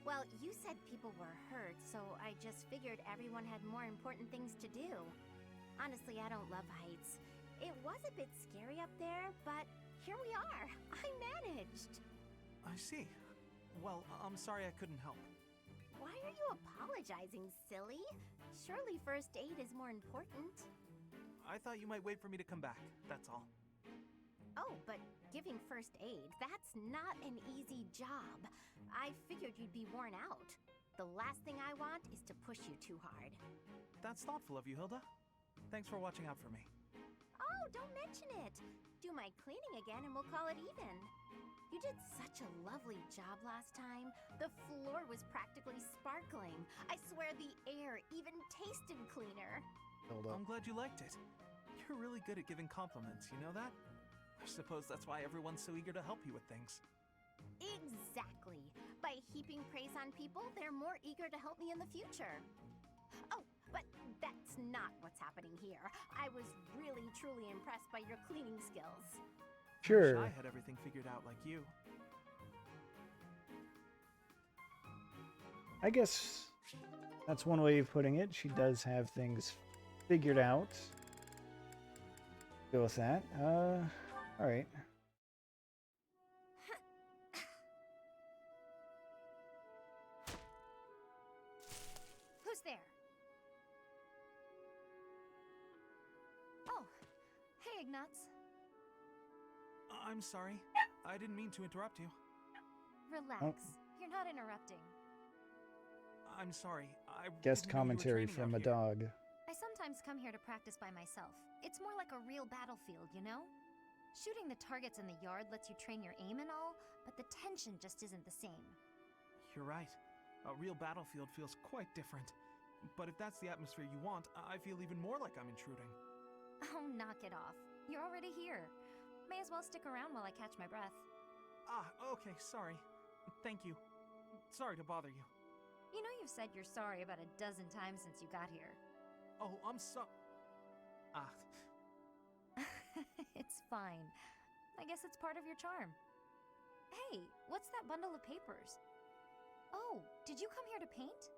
Well, you said people were hurt, so I just figured everyone had more important things to do. Honestly, I don't love heights. It was a bit scary up there, but here we are. I managed. I see. Well, I'm sorry I couldn't help. Why are you apologizing, silly? Surely first aid is more important. I thought you might wait for me to come back, that's all. Oh, but giving first aid, that's not an easy job. I figured you'd be worn out. The last thing I want is to push you too hard. That's thoughtful of you, Hilda. Thanks for watching out for me. Oh, don't mention it. Do my cleaning again and we'll call it even. You did such a lovely job last time. The floor was practically sparkling. I swear the air even tasted cleaner. Hilda. I'm glad you liked it. You're really good at giving compliments, you know that? I suppose that's why everyone's so eager to help you with things. Exactly. By heaping praise on people, they're more eager to help me in the future. Oh, but that's not what's happening here. I was really, truly impressed by your cleaning skills. Wish Sure. I had everything figured out like you. I guess that's one way of putting it. She does have things figured out. Go with that. All right. Who's there? Oh, hey, Ignatz. I'm sorry. I didn't mean to interrupt you. Relax. You're not interrupting. I'm sorry. I Guest didn't know you were commentary training from a out here. dog. I sometimes come here to practice by myself. It's more like a real battlefield, you know? Shooting the targets in the yard lets you train your aim and all, but the tension just isn't the same. You're right. A real battlefield feels quite different. But if that's the atmosphere you want, I feel even more like I'm intruding. Oh, knock it off. You're already here. May as well stick around while I catch my breath. Ah, okay, sorry. Thank you. Sorry to bother you. You know you've said you're sorry about a dozen times since you got here. Oh, I'm so... Ah, It's fine. I guess it's part of your charm. Hey, what's that bundle of papers? Oh, did you come here to paint?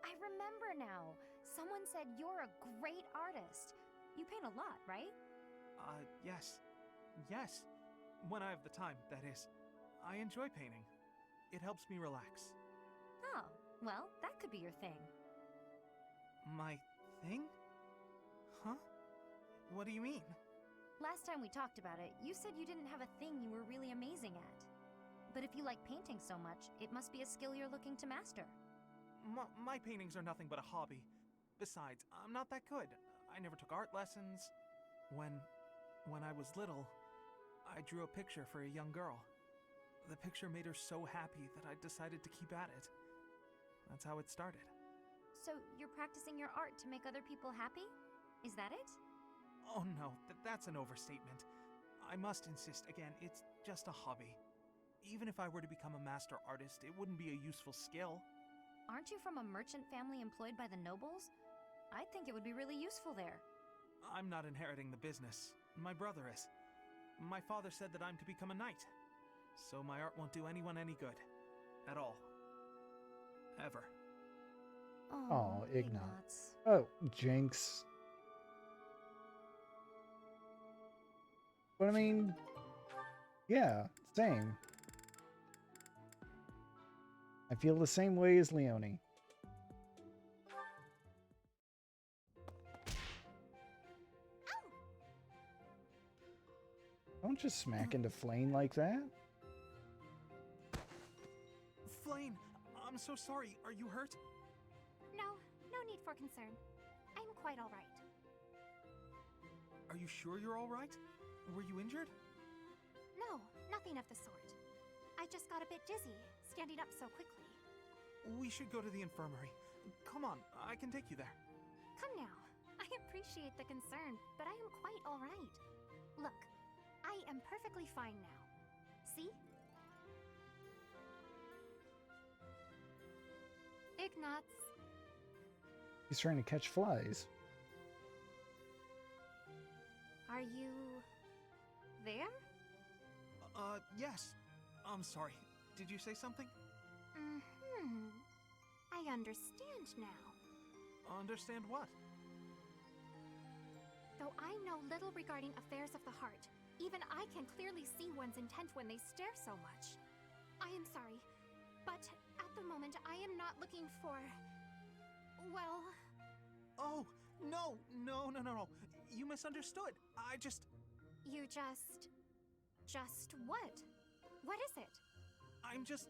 I remember now. Someone said you're a great artist. You paint a lot, right? yes. Yes. When I have the time, that is. I enjoy painting. It helps me relax. Oh, well, that could be your thing. My thing? Huh? What do you mean? Last time we talked about it, you said you didn't have a thing you were really amazing at. But if you like painting so much, it must be a skill you're looking to master. My paintings are nothing but a hobby. Besides, I'm not that good. I never took art lessons. When I was little, I drew a picture for a young girl. The picture made her so happy that I decided to keep at it. That's how it started. So you're practicing your art to make other people happy? Is that it? Oh no, that's an overstatement. I must insist again, it's just a hobby. Even if I were to become a master artist, it wouldn't be a useful skill. Aren't you from a merchant family employed by the nobles? I think it would be really useful there. I'm not inheriting the business. My brother is. My father said that I'm to become a knight. So my art won't do anyone any good. At all. Ever. Oh, Ignatz. Oh, Jinx. But I mean, yeah, same. I feel the same way as Leonie. Don't just smack into Flame like that. Flame, I'm so sorry. Are you hurt? No need for concern. I'm quite alright. Are you sure you're all right? Were you injured? No, nothing of the sort. I just got a bit dizzy, standing up so quickly. We should go to the infirmary. Come on, I can take you there. Come now. I appreciate the concern, but I am quite alright. Look, I am perfectly fine now. See? Ignatz. He's trying to catch flies. Are you... there? Yes. I'm sorry. Did you say something? I understand now. Understand what? Though I know little regarding affairs of the heart, even I can clearly see one's intent when they stare so much. I am sorry, but at the moment I am not looking for... well... Oh, no. You misunderstood. You just what? What is it? I'm just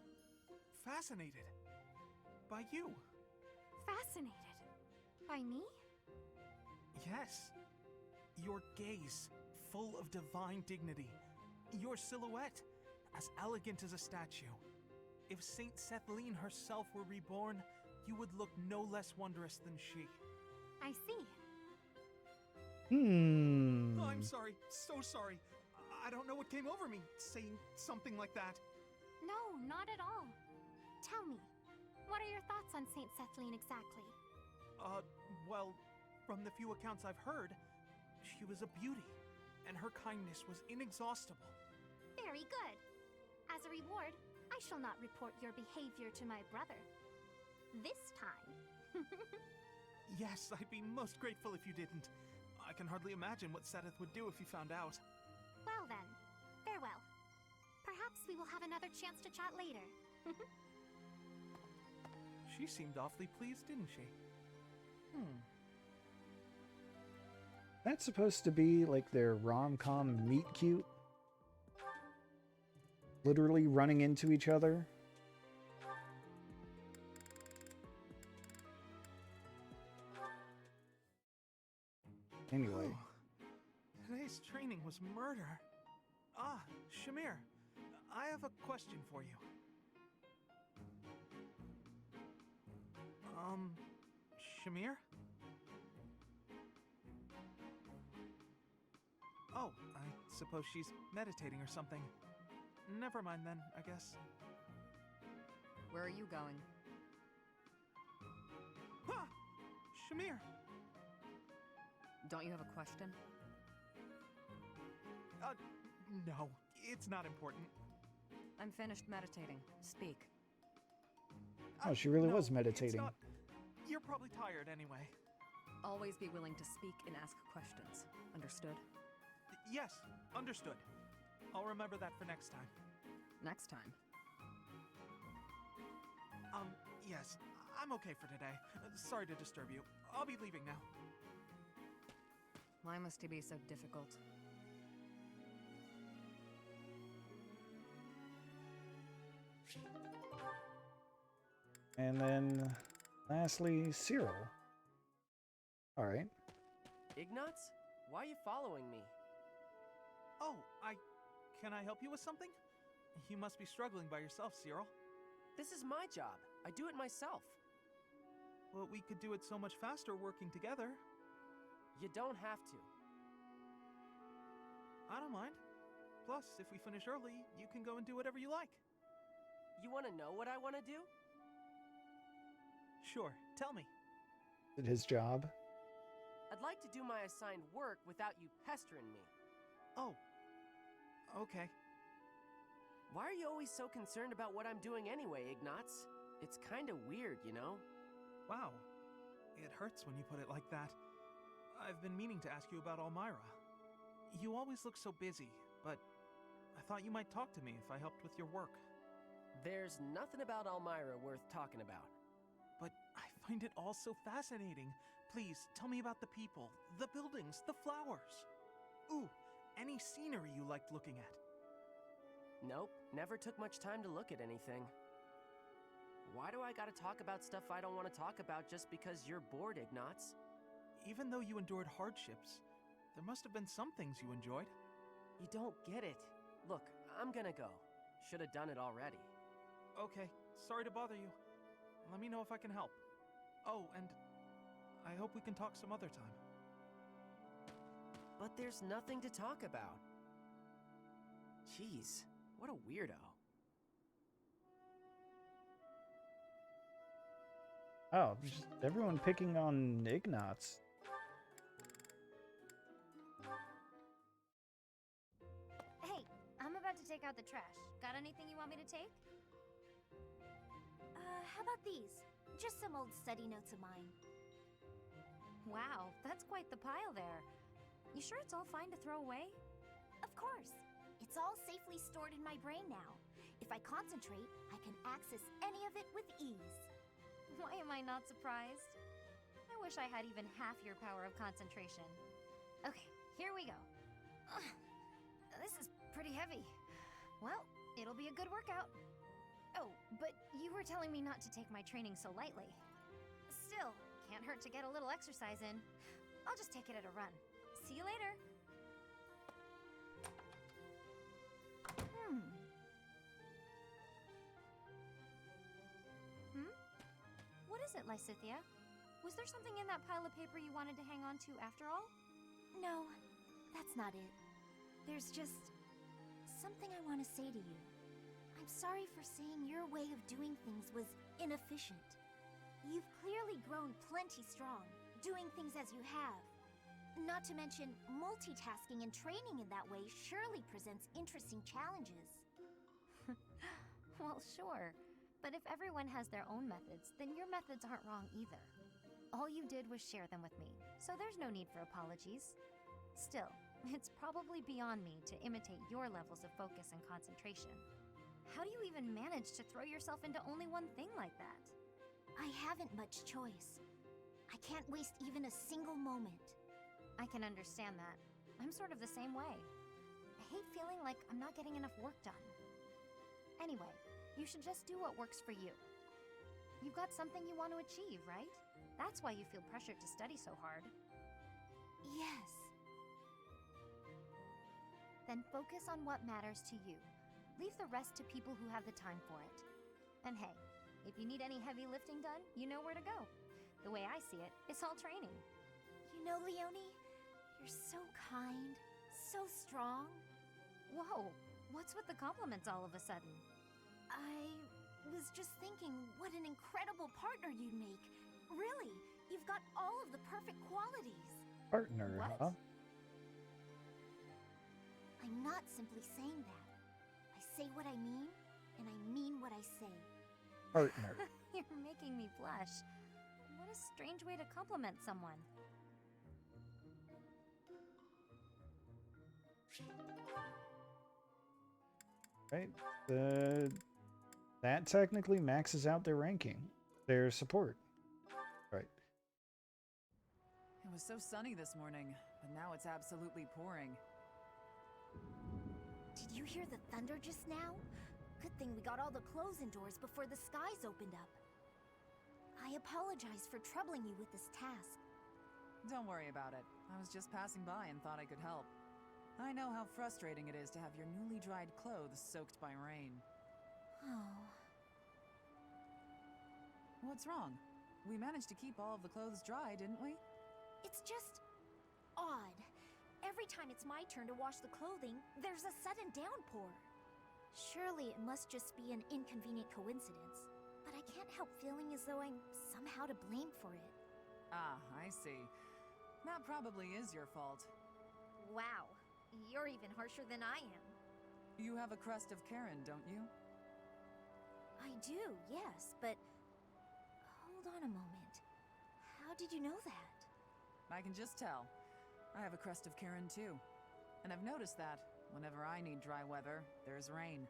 fascinated. by you. Fascinated. By me? Yes. Your gaze, full of divine dignity. Your silhouette, as elegant as a statue. If Saint Sethlene herself were reborn, you would look no less wondrous than she. I see. Oh, I'm sorry. So sorry. I don't know what came over me saying something like that. No, not at all. Tell me, what are your thoughts on Saint Sethlene exactly? Well, from the few accounts I've heard, she was a beauty, and her kindness was inexhaustible. Very good. As a reward, I shall not report your behavior to my brother. This time. Yes, I'd be most grateful if you didn't. I can hardly imagine what Seth would do if he found out. Well then, farewell. Perhaps we will have another chance to chat later. She seemed awfully pleased, didn't she? That's supposed to be like their rom-com meet cute? Literally running into each other? Anyway. Today's training was murder. Ah, Shamir, I have a question for you. Shamir? Oh, I suppose she's meditating or something. Never mind then, I guess. Where are you going? Ah! Shamir! Don't you have a question? No, it's not important. I'm finished meditating. Speak. Oh, she really No, was it's meditating. not. You're probably tired anyway. Always be willing to speak and ask questions. Understood? Yes, understood. I'll remember that for next time. Next time. Yes, I'm okay for today. Sorry to disturb you. I'll be leaving now. Why must he be so difficult? And then, lastly, Cyril. Alright. Ignatz? Why are you following me? Oh, Can I help you with something? You must be struggling by yourself, Cyril. This is my job. I do it myself. Well, we could do it so much faster working together. You don't have to. I don't mind. Plus, if we finish early, you can go and do whatever you like. You want to know what I want to do? Sure, tell me. Did his job? I'd like to do my assigned work without you pestering me. Oh, okay. Why are you always so concerned about what I'm doing anyway, Ignatz? It's kinda weird, you know? Wow. It hurts when you put it like that. I've been meaning to ask you about Almyra. You always look so busy, but I thought you might talk to me if I helped with your work. There's nothing about Almyra worth talking about. But I find it all so fascinating. Please, tell me about the people, the buildings, the flowers. Ooh, any scenery you liked looking at. Nope, never took much time to look at anything. Why do I gotta talk about stuff I don't want to talk about just because you're bored, Ignatz? Even though you endured hardships, there must have been some things you enjoyed. You don't get it. Look, I'm gonna go. Should have done it already. Okay, sorry to bother you. Let me know if I can help. Oh, and I hope we can talk some other time. But there's nothing to talk about. Jeez, what a weirdo. Oh, just everyone picking on Ignatz. Hey, I'm about to take out the trash. Got anything you want me to take? How about these? Just some old study notes of mine. Wow, that's quite the pile there. You sure it's all fine to throw away? Of course. It's all safely stored in my brain now. If I concentrate, I can access any of it with ease. Why am I not surprised? I wish I had even half your power of concentration. Okay, here we go. Ugh, this is pretty heavy. Well, it'll be a good workout. Oh, but you were telling me not to take my training so lightly. Still, can't hurt to get a little exercise in. I'll just take it at a run. See you later. What is it, Lysithea? Was there something in that pile of paper you wanted to hang on to after all? No, that's not it. There's just something I want to say to you. I'm sorry for saying your way of doing things was inefficient. You've clearly grown plenty strong, doing things as you have. Not to mention, multitasking and training in that way surely presents interesting challenges. Well, sure. But if everyone has their own methods, then your methods aren't wrong either. All you did was share them with me, so there's no need for apologies. Still, it's probably beyond me to imitate your levels of focus and concentration. How do you even manage to throw yourself into only one thing like that? I haven't much choice. I can't waste even a single moment. I can understand that. I'm sort of the same way. I hate feeling like I'm not getting enough work done. Anyway, you should just do what works for you. You've got something you want to achieve, right? That's why you feel pressured to study so hard. Yes. Then focus on what matters to you. Leave the rest to people who have the time for it. And hey, if you need any heavy lifting done, you know where to go. The way I see it, it's all training. You know, Leonie, you're so kind, so strong. Whoa, what's with the compliments all of a sudden? I was just thinking what an incredible partner you'd make. Really, you've got all of the perfect qualities. Partner, What? huh? I'm not simply saying that. I say what I mean, and I mean what I say. Partner. You're making me blush. What a strange way to compliment someone. Right? That technically maxes out their ranking, their support. Right. It was so sunny this morning, but now it's absolutely pouring. Did you hear the thunder just now? Good thing we got all the clothes indoors before the skies opened up. I apologize for troubling you with this task. Don't worry about it. I was just passing by and thought I could help. I know how frustrating it is to have your newly dried clothes soaked by rain. Oh. What's wrong? We managed to keep all of the clothes dry, didn't we? It's just odd. Every time it's my turn to wash the clothing, there's a sudden downpour. Surely it must just be an inconvenient coincidence, but I can't help feeling as though I'm somehow to blame for it. Ah, I see. That probably is your fault. Wow, you're even harsher than I am. You have a crest of Karen, don't you? I do, yes, but hold on a moment. How did you know that? I can just tell. I have a crest of Karen too. And I've noticed that whenever I need dry weather, there's rain.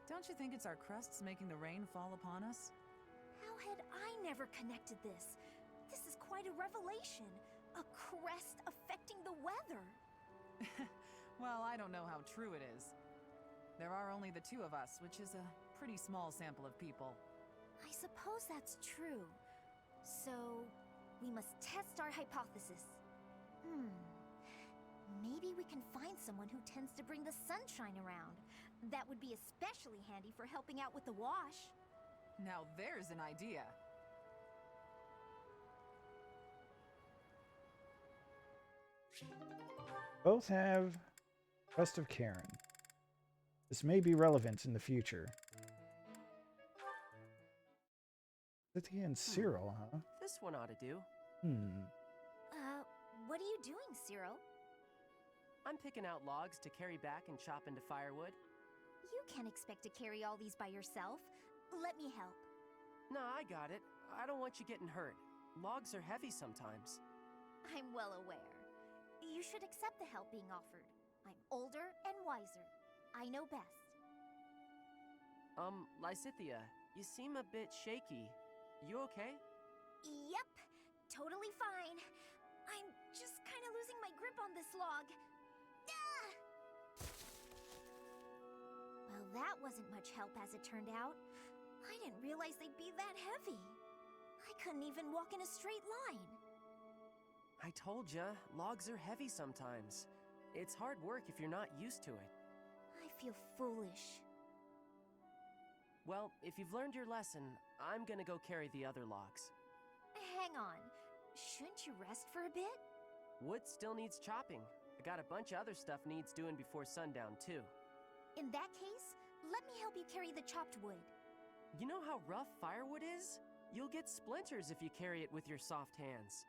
Don't you think it's our crests making the rain fall upon us? How had I never connected this? This is quite a revelation. A crest affecting the weather. Well, I don't know how true it is. There are only the two of us, which is a pretty small sample of people. I suppose that's true. So, we must test our hypothesis. Maybe we can find someone who tends to bring the sunshine around. That would be especially handy for helping out with the wash. Now there's an idea. Both have Crest of Karen. This may be relevant in the future. Lysithea and Cyril, huh? This one ought to do. What are you doing, Cyril? I'm picking out logs to carry back and chop into firewood. You can't expect to carry all these by yourself. Let me help. Nah, I got it. I don't want you getting hurt. Logs are heavy sometimes. I'm well aware. You should accept the help being offered. I'm older and wiser. I know best. Lysithea, you seem a bit shaky. You okay? Yep, totally fine. I'm just kind of losing my grip on this log. Ah! Well, that wasn't much help as it turned out. didn't realize they'd be that heavy. I couldn't even walk in a straight line. I told ya, logs are heavy sometimes. It's hard work if you're not used to it. I feel foolish. Well, if you've learned your lesson, I'm gonna go carry the other logs. Hang on. Shouldn't you rest for a bit? Wood still needs chopping. I got a bunch of other stuff needs doing before sundown, too. In that case, let me help you carry the chopped wood. You know how rough firewood is? You'll get splinters if you carry it with your soft hands.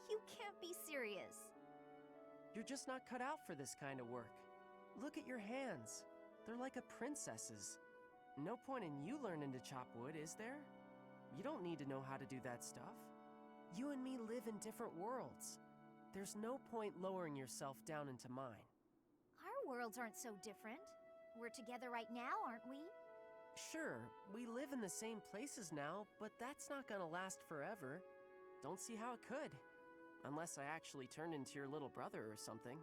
You can't be serious. You're just not cut out for this kind of work. Look at your hands. They're like a princess's. No point in you learning to chop wood, is there? You don't need to know how to do that stuff. You and me live in different worlds. There's no point lowering yourself down into mine. Our worlds aren't so different. We're together right now, aren't we? Sure, we live in the same places now, but that's not gonna last forever. Don't see how it could. Unless I actually turned into your little brother or something.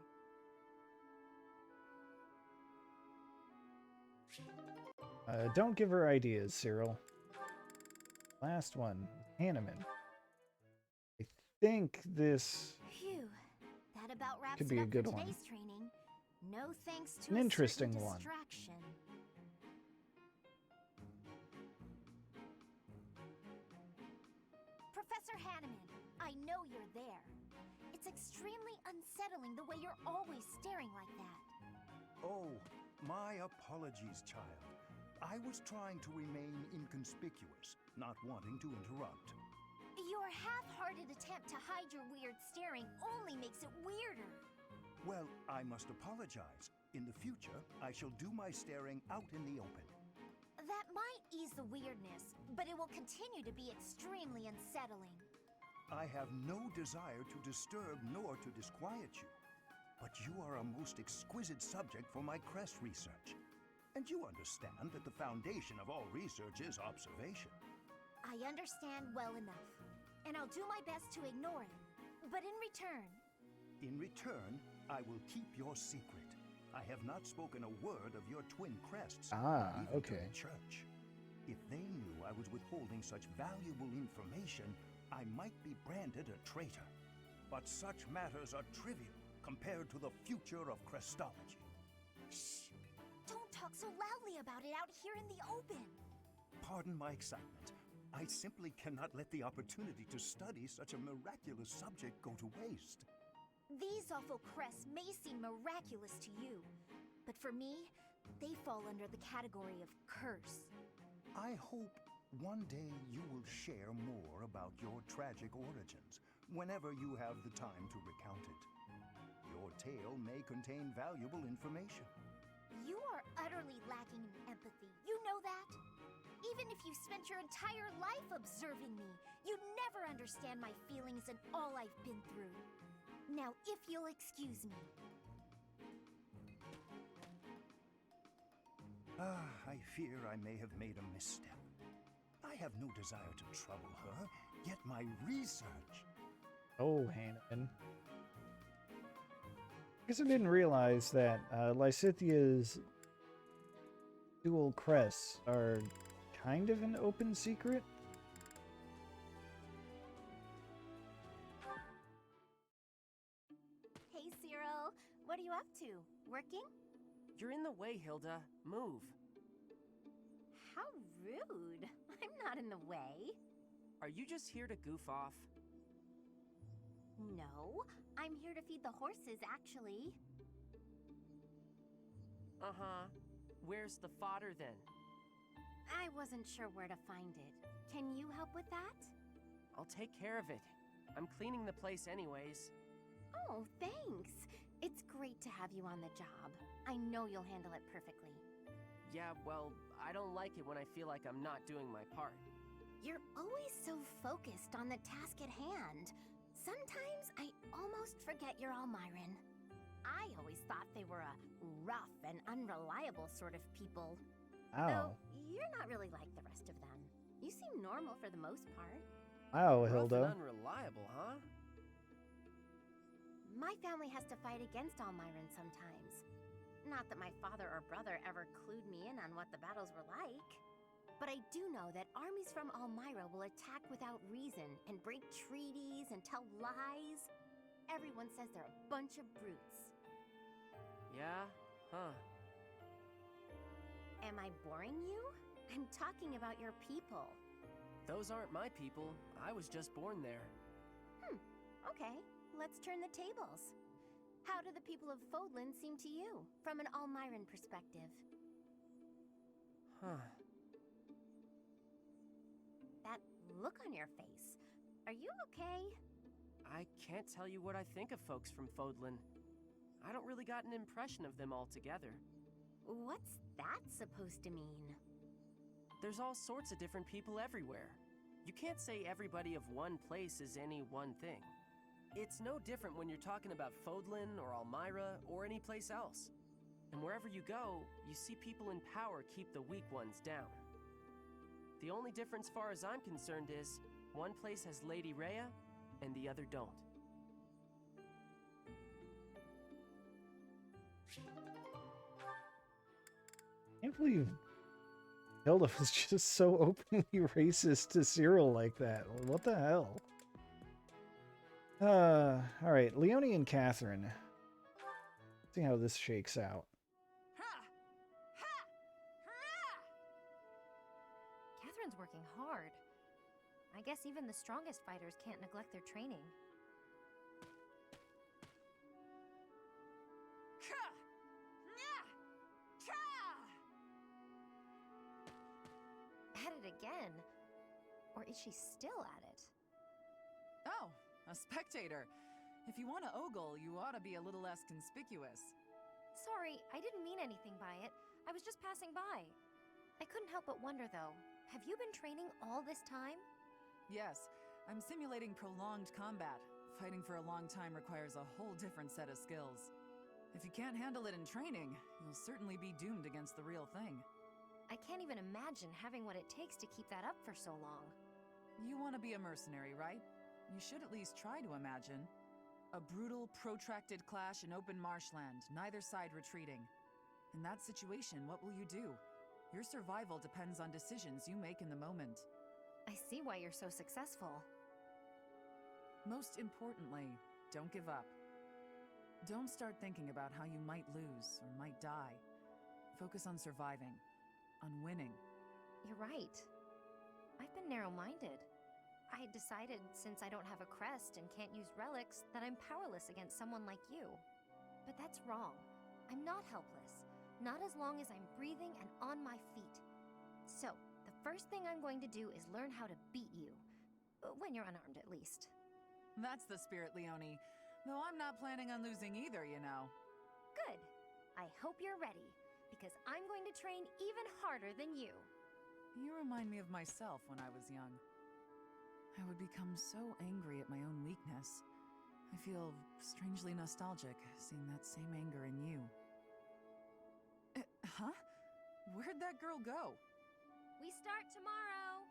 Don't give her ideas, Cyril. Last one, Hanneman. I think this Phew. That about wraps could be it a up good for one. today's training. No thanks to An a interesting certain one. distraction. Professor Hanneman, I know you're there. It's extremely unsettling the way you're always staring like that. Oh, my apologies, child. I was trying to remain inconspicuous, not wanting to interrupt. Your half-hearted attempt to hide your weird staring only makes it weirder. Well, I must apologize. In the future, I shall do my staring out in the open. That might ease the weirdness, but it will continue to be extremely unsettling. I have no desire to disturb nor to disquiet you. But you are a most exquisite subject for my crest research. And you understand that the foundation of all research is observation. I understand well enough, and I'll do my best to ignore it. But in return... In return, I will keep your secret. I have not spoken a word of your twin crests, even to okay. the church. If they knew I was withholding such valuable information, I might be branded a traitor. But such matters are trivial compared to the future of crestology. Shh! Don't talk so loudly about it out here in the open! Pardon my excitement. I simply cannot let the opportunity to study such a miraculous subject go to waste. These awful crests may seem miraculous to you, but for me, they fall under the category of curse. I hope one day you will share more about your tragic origins, whenever you have the time to recount it. Your tale may contain valuable information. You are utterly lacking in empathy. You know that? Even if you spent your entire life observing me, you'd never understand my feelings and all I've been through. Now, if you'll excuse me. I fear I may have made a misstep. I have no desire to trouble her, yet my research... Oh, Hanneman. I guess I didn't realize that Lysithea's dual crests are kind of an open secret. Hey, Cyril. What are you up to? Working? You're in the way, Hilda. Move. How rude. I'm not in the way. Are you just here to goof off? No, I'm here to feed the horses, actually. Uh-huh. Where's the fodder, then? I wasn't sure where to find it. Can you help with that? I'll take care of it. I'm cleaning the place anyways. Oh, thanks. It's great to have you on the job. I know you'll handle it perfectly. Yeah, well, I don't like it when I feel like I'm not doing my part. You're always so focused on the task at hand. Sometimes I almost forget you're Almiran. I always thought they were a rough and unreliable sort of people. Ow. Though you're not really like the rest of them. You seem normal for the most part. Wow, Rough Hilda. and unreliable, huh? My family has to fight against Almiran sometimes. Not that my father or brother ever clued me in on what the battles were like. But I do know that armies from Almyra will attack without reason and break treaties and tell lies. Everyone says they're a bunch of brutes. Yeah? Huh. Am I boring you? I'm talking about your people. Those aren't my people. I was just born there. Okay, let's turn the tables. How do the people of Fodlan seem to you, from an Almyran perspective? Huh. That look on your face. Are you okay? I can't tell you what I think of folks from Fodlan. I don't really got an impression of them altogether. What's that supposed to mean? There's all sorts of different people everywhere. You can't say everybody of one place is any one thing. It's no different when you're talking about Fodlan or Almyra or any place else. And wherever you go, you see people in power keep the weak ones down. The only difference far as I'm concerned is, one place has Lady Rhea, and the other don't. I can't believe Hilda was just so openly racist to Cyril like that. What the hell? Alright, Leonie and Catherine. See how this shakes out. Catherine's working hard. I guess even the strongest fighters can't neglect their training. At it again. Or is she still at it? Oh, a spectator. If you want to ogle, you ought to be a little less conspicuous. Sorry, I didn't mean anything by it. I was just passing by. I couldn't help but wonder, though. Have you been training all this time? Yes, I'm simulating prolonged combat. Fighting for a long time requires a whole different set of skills. If you can't handle it in training, you'll certainly be doomed against the real thing. I can't even imagine having what it takes to keep that up for so long. You want to be a mercenary, right? You should at least try to imagine. A brutal, protracted clash in open marshland, neither side retreating. In that situation, what will you do? Your survival depends on decisions you make in the moment. I see why you're so successful. Most importantly, don't give up. Don't start thinking about how you might lose or might die. Focus on surviving, on winning. You're right. I've been narrow-minded. I had decided, since I don't have a crest and can't use relics, that I'm powerless against someone like you. But that's wrong. I'm not helpless. Not as long as I'm breathing and on my feet. So, the first thing I'm going to do is learn how to beat you. When you're unarmed, at least. That's the spirit, Leonie. Though I'm not planning on losing either, you know. Good. I hope you're ready, because I'm going to train even harder than you. You remind me of myself when I was young. I would become so angry at my own weakness. I feel strangely nostalgic, seeing that same anger in you. Huh? Where'd that girl go? We start tomorrow!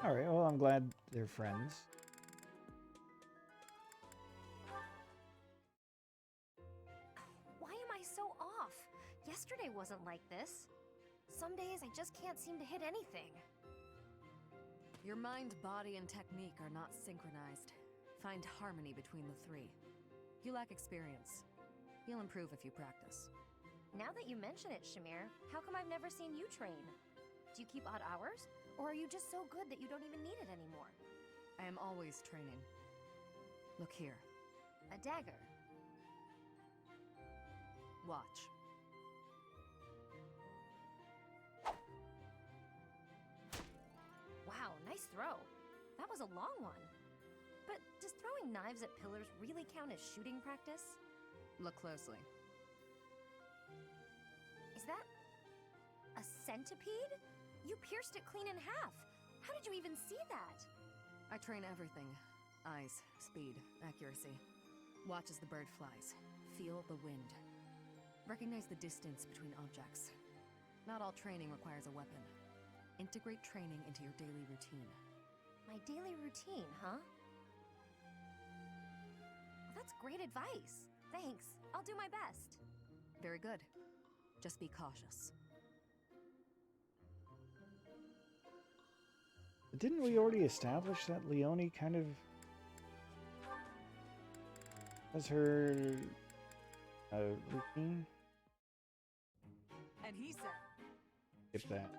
Alright, well, I'm glad they're friends. Why am I so off? Yesterday wasn't like this. Some days I just can't seem to hit anything. Your mind, body, and technique are not synchronized. Find harmony between the three. You lack experience. You'll improve if you practice. Now that you mention it, Shamir, how come I've never seen you train? Do you keep odd hours? Or are you just so good that you don't even need it anymore? I am always training. Look here. A dagger. Watch. Wow, nice throw. That was a long one. But does throwing knives at pillars really count as shooting practice? Look closely. Is that a centipede? You pierced it clean in half. How did you even see that? I train everything. Eyes, speed, accuracy. Watch as the bird flies. Feel the wind. Recognize the distance between objects. Not all training requires a weapon. Integrate training into your daily routine. My daily routine, huh? Well, that's great advice. Thanks. I'll do my best. Very good. Just be cautious. Didn't we already establish that Leonie kind of has her routine? And he said, Skip that.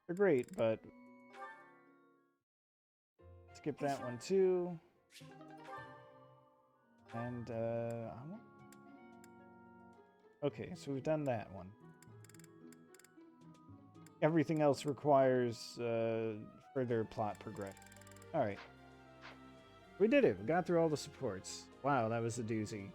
They're great, but skip that one too. And okay, so we've done that one. Everything else requires further plot progression. All right, we did it. We got through all the supports. Wow, that was a doozy.